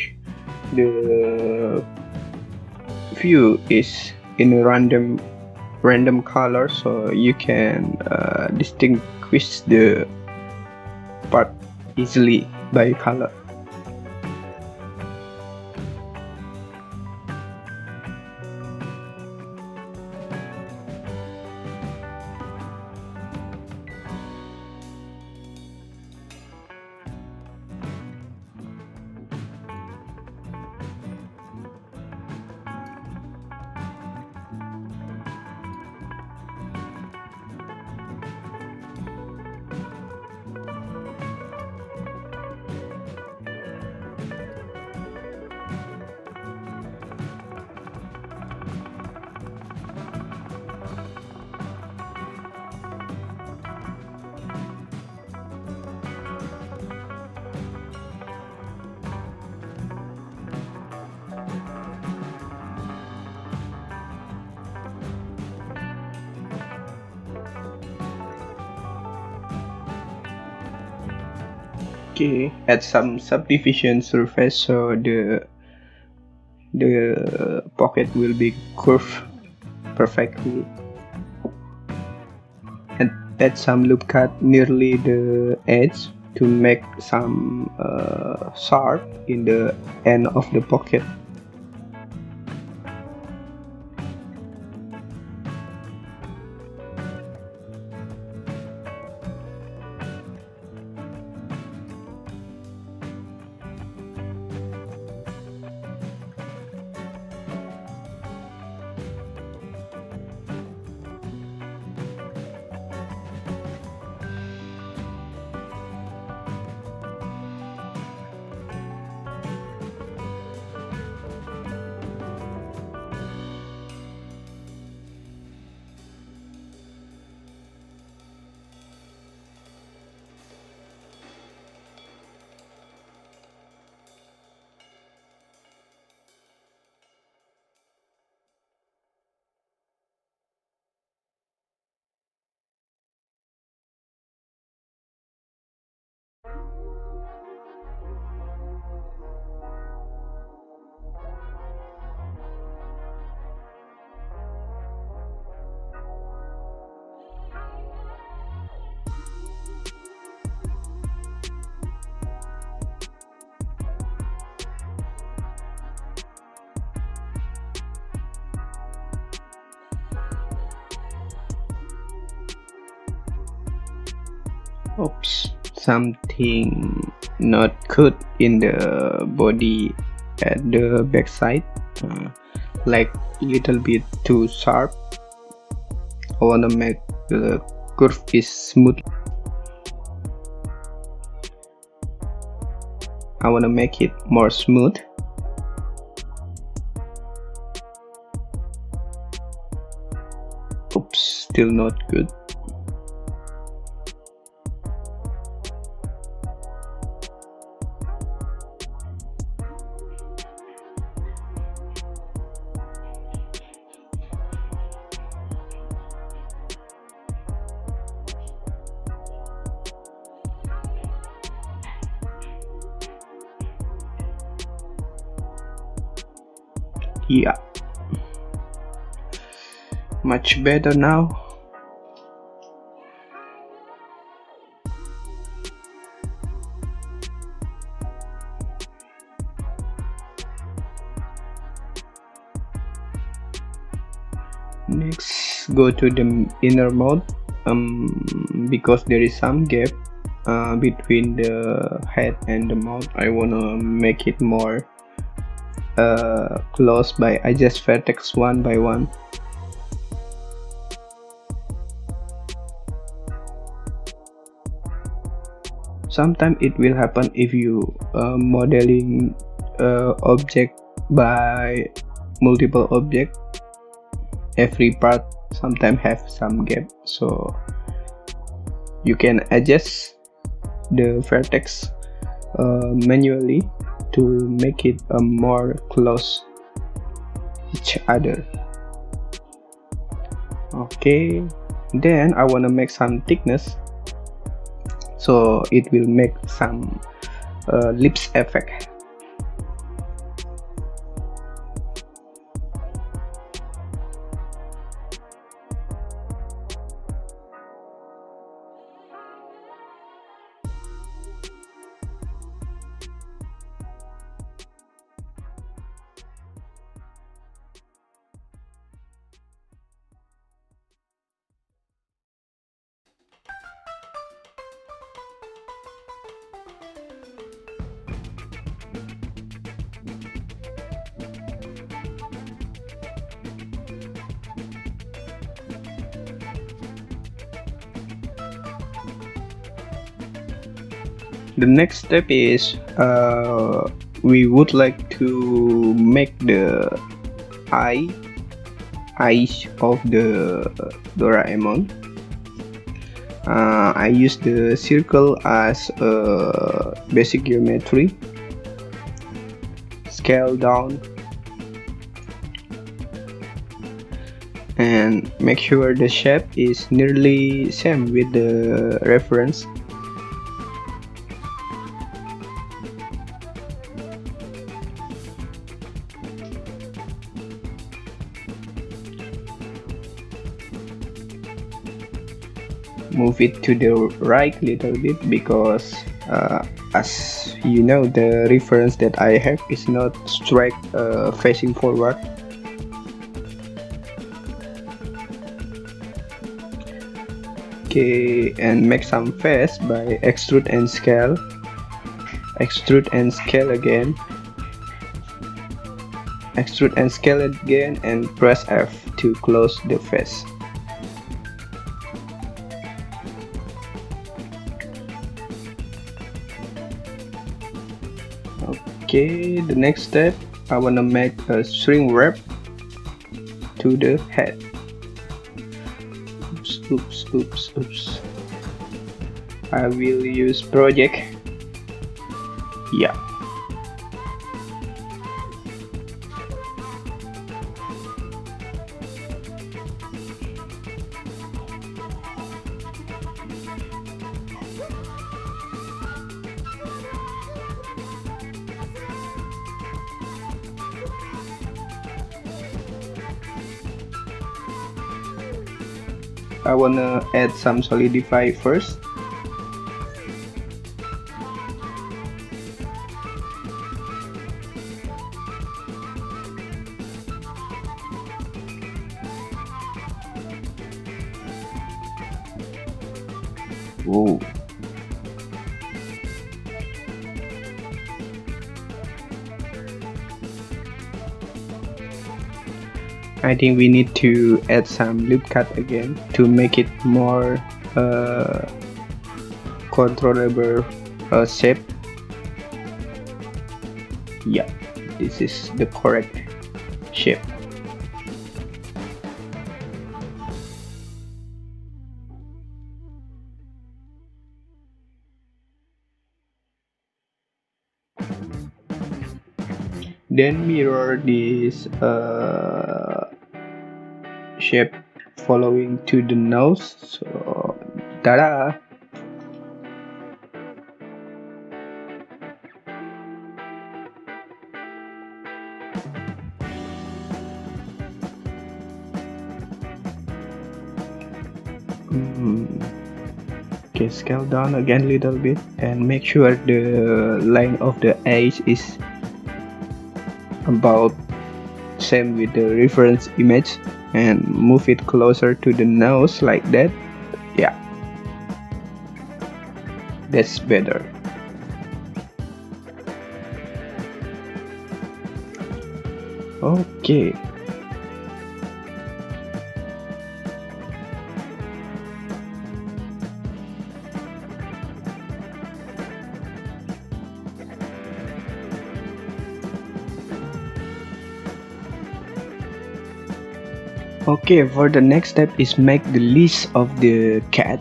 B: view is in a random color, so you can distinguish the part easily by color. Okay, add some subdivision surface so the pocket will be curved perfectly. And add some loop cut nearly the edge to make some sharp in the end of the pocket. Oops, something not good in the body at the backside, like little bit too sharp. I wanna make the curve is smooth. I wanna make it more smooth. Oops, still not good. Yeah, much better now. Next, go to the inner mouth, because there is some gap between the head and the mouth. I wanna make it more close by adjust vertex one by one. Sometimes it will happen if you modeling object by multiple object. Every part sometimes have some gap, so you can adjust the vertex manually to make it more close each other. Okay, then I want to make some thickness, so it will make some lips effect. The next step is we would like to make the eyes of the Doraemon. I use the circle as a basic geometry. Scale down and make sure the shape is nearly same with the reference. move it to the right little bit because as you know, the reference that I have is not straight facing forward. Okay, and make some face by extrude and scale. Extrude and scale again. Extrude and scale again, and press F to close the face. Okay, the next step, I wanna make a string wrap to the head. Oops. I will use project. Yeah. I wanna add some solidify first. Whoa. I think we need to add some loop cut again to make it more controllable shape. Yeah, this is the correct shape. Then mirror this shape following to the nose. So, ta-da! Okay, scale down again a little bit and make sure the line of the edge is about same with the reference image, and move it closer to the nose like that. Yeah, that's better. Okay. Okay, for the next step is make the list of the cat,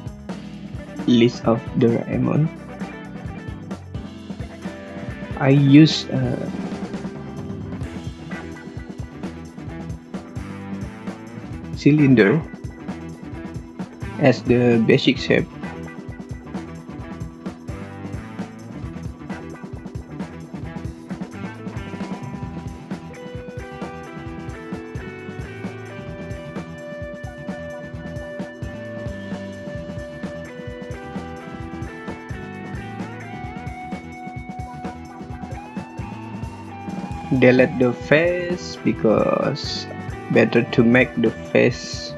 B: list of Doraemon. I use cylinder as the basic shape. Delete the face because better to make the face,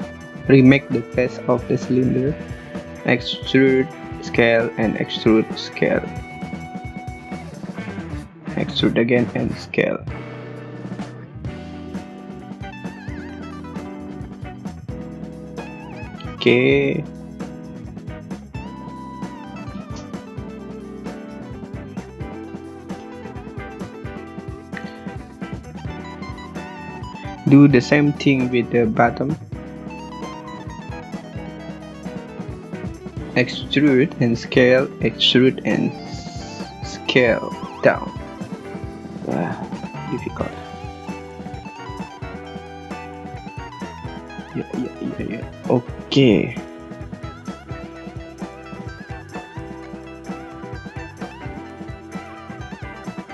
B: remake the face of the cylinder. Extrude, scale, and extrude, scale. Extrude again and scale. Okay. Do the same thing with the bottom. Extrude and scale, extrude and scale down. Difficult. Yeah. Okay.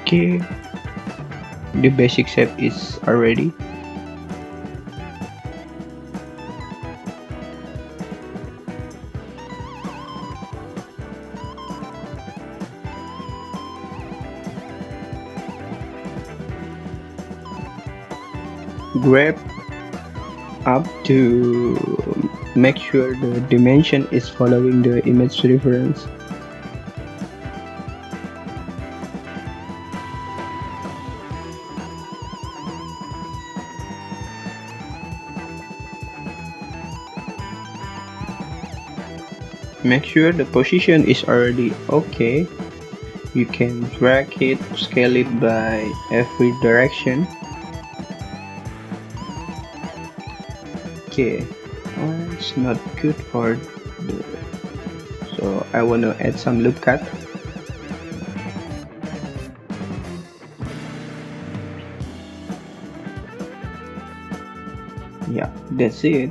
B: Okay. The basic shape is already. grab up to make sure the dimension is following the image reference. Make sure the position is already okay. You can drag it, scale it by every direction. Okay, it's not good for the, so I want to add some loop cut. Yeah, that's it.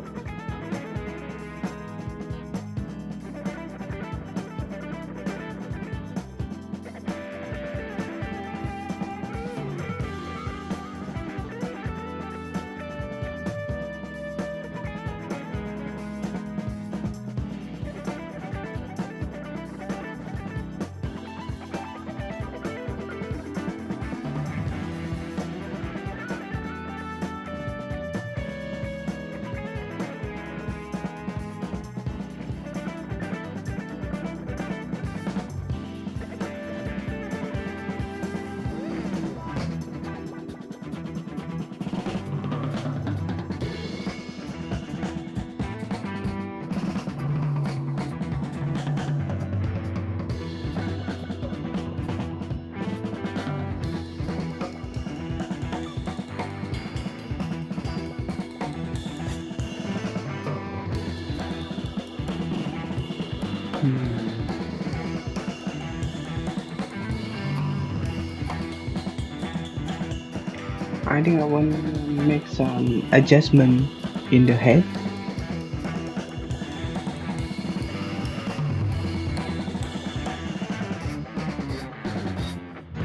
B: I think I want to make some adjustment in the head.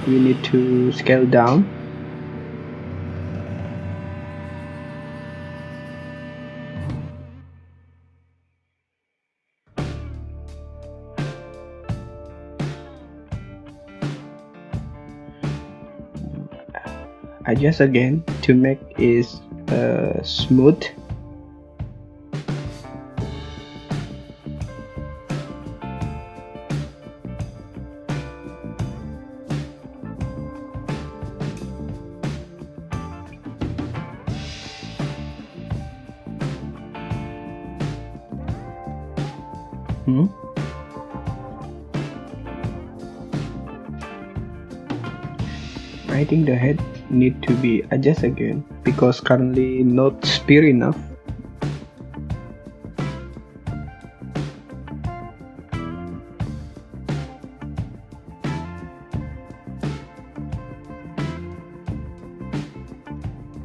B: We need to scale down. Adjust again to make it smooth. I think the head need to be adjusted again because currently not spear enough.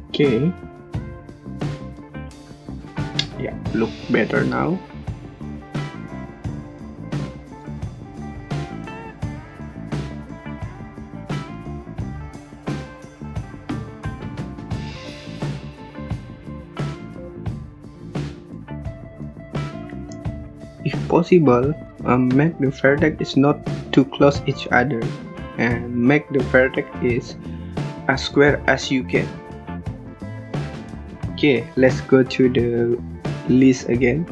B: Okay. Yeah, look better now. If possible, make the vertex is not too close each other and make the vertex is as square as you can. Okay, let's go to the list again.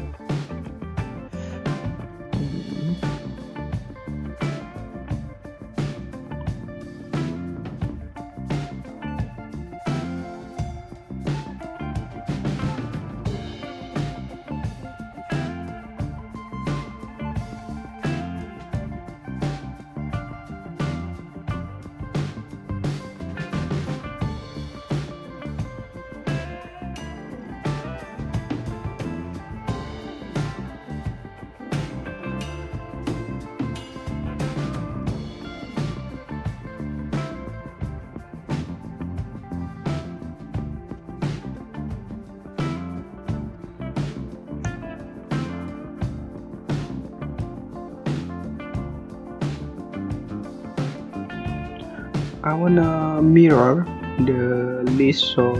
B: I wanna mirror the list, so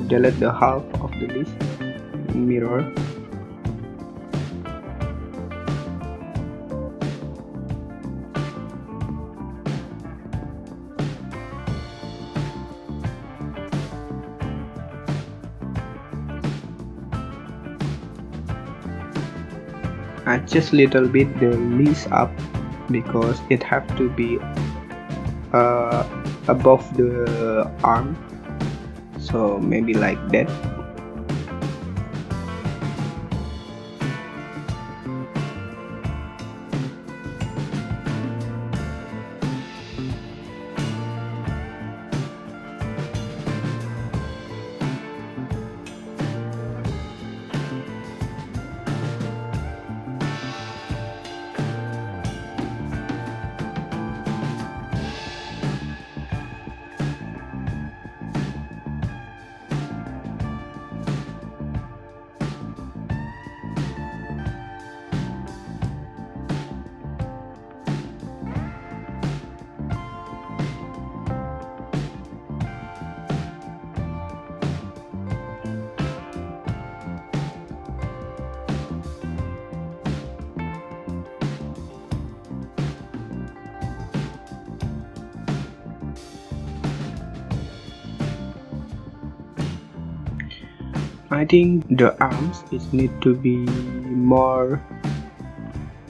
B: delete the half of the list. Mirror. adjust little bit the leaves up because it have to be above the arm, so maybe like that. I think the arms is need to be more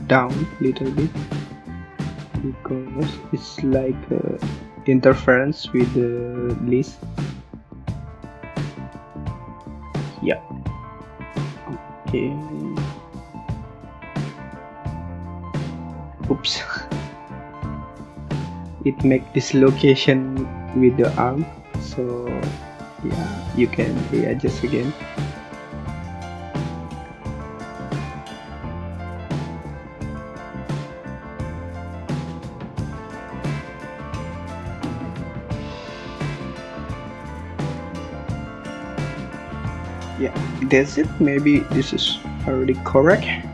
B: down little bit because it's like interference with the list. Yeah. Okay. Oops. It make dislocation with the arm, so yeah, you can readjust again. Yeah, that's it. Maybe this is already correct.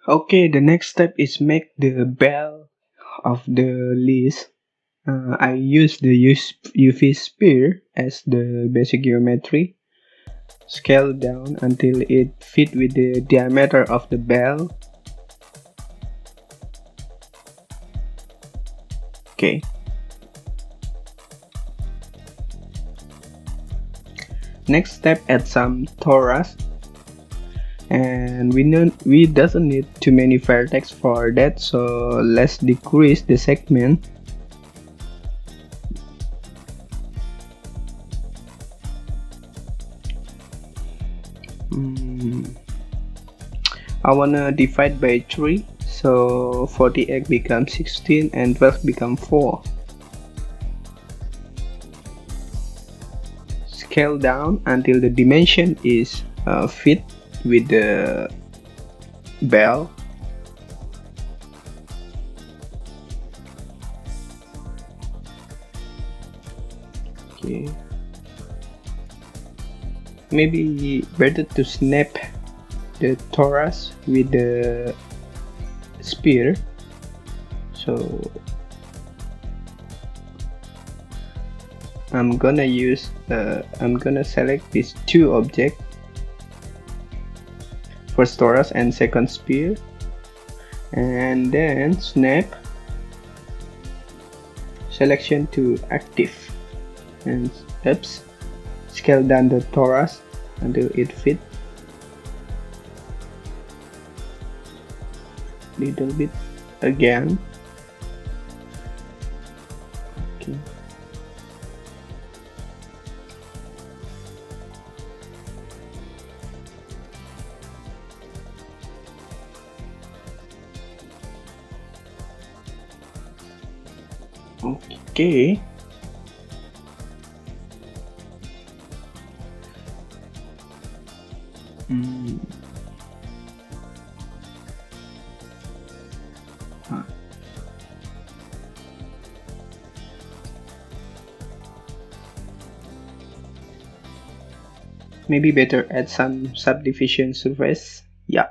B: Okay, the next step is make the bell of the list. I use the UV sphere as the basic geometry. Scale down until it fit with the diameter of the bell. Okay. Next step, add some torus. And we doesn't need too many vertex for that, so let's decrease the segment. I wanna divide by 3, so 48 becomes 16 and 12 become 4. Scale down until the dimension is fit with the bell. Okay. Maybe better to snap the torus with the spear. So I'm gonna select these two objects, first torus and second spear, and then snap selection to active, and oops, scale down the torus until it fit little bit again. Okay. Okay. Maybe better add some subdivision surface. Yeah,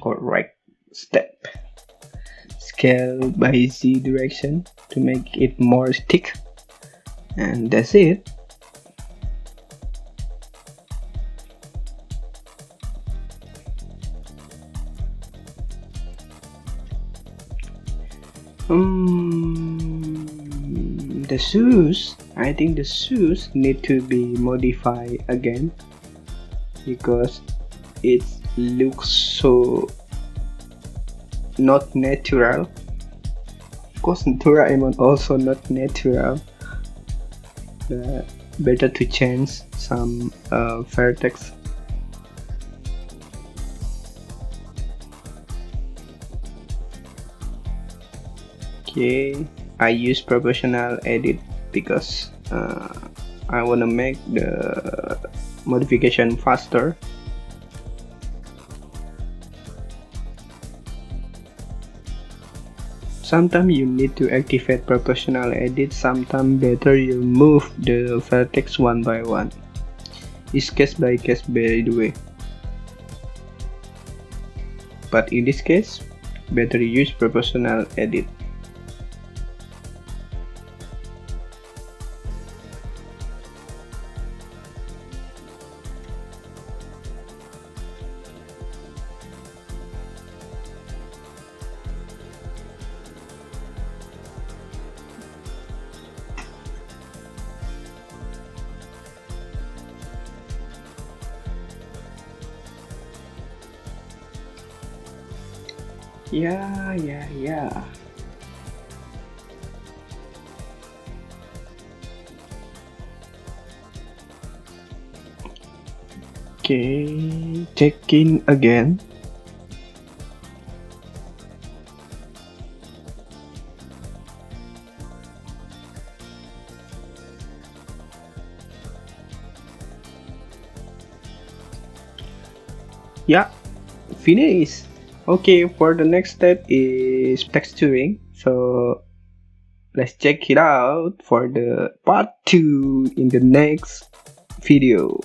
B: correct step. Scale by Z direction. to make it more thick, and that's it. The shoes, I think the shoes need to be modified again because it looks so not natural. Of course, Doraemon also not natural. Better to change some vertex. Okay, I use proportional edit because I wanna make the modification faster. Sometimes you need to activate proportional edit, sometimes better you move the vertex one by one. It's case by case by the way. But in this case, better use proportional edit. Yeah. Okay, checking again. Yeah, finish. Okay, for the next step is texturing. So let's check it out for the part 2 in the next video.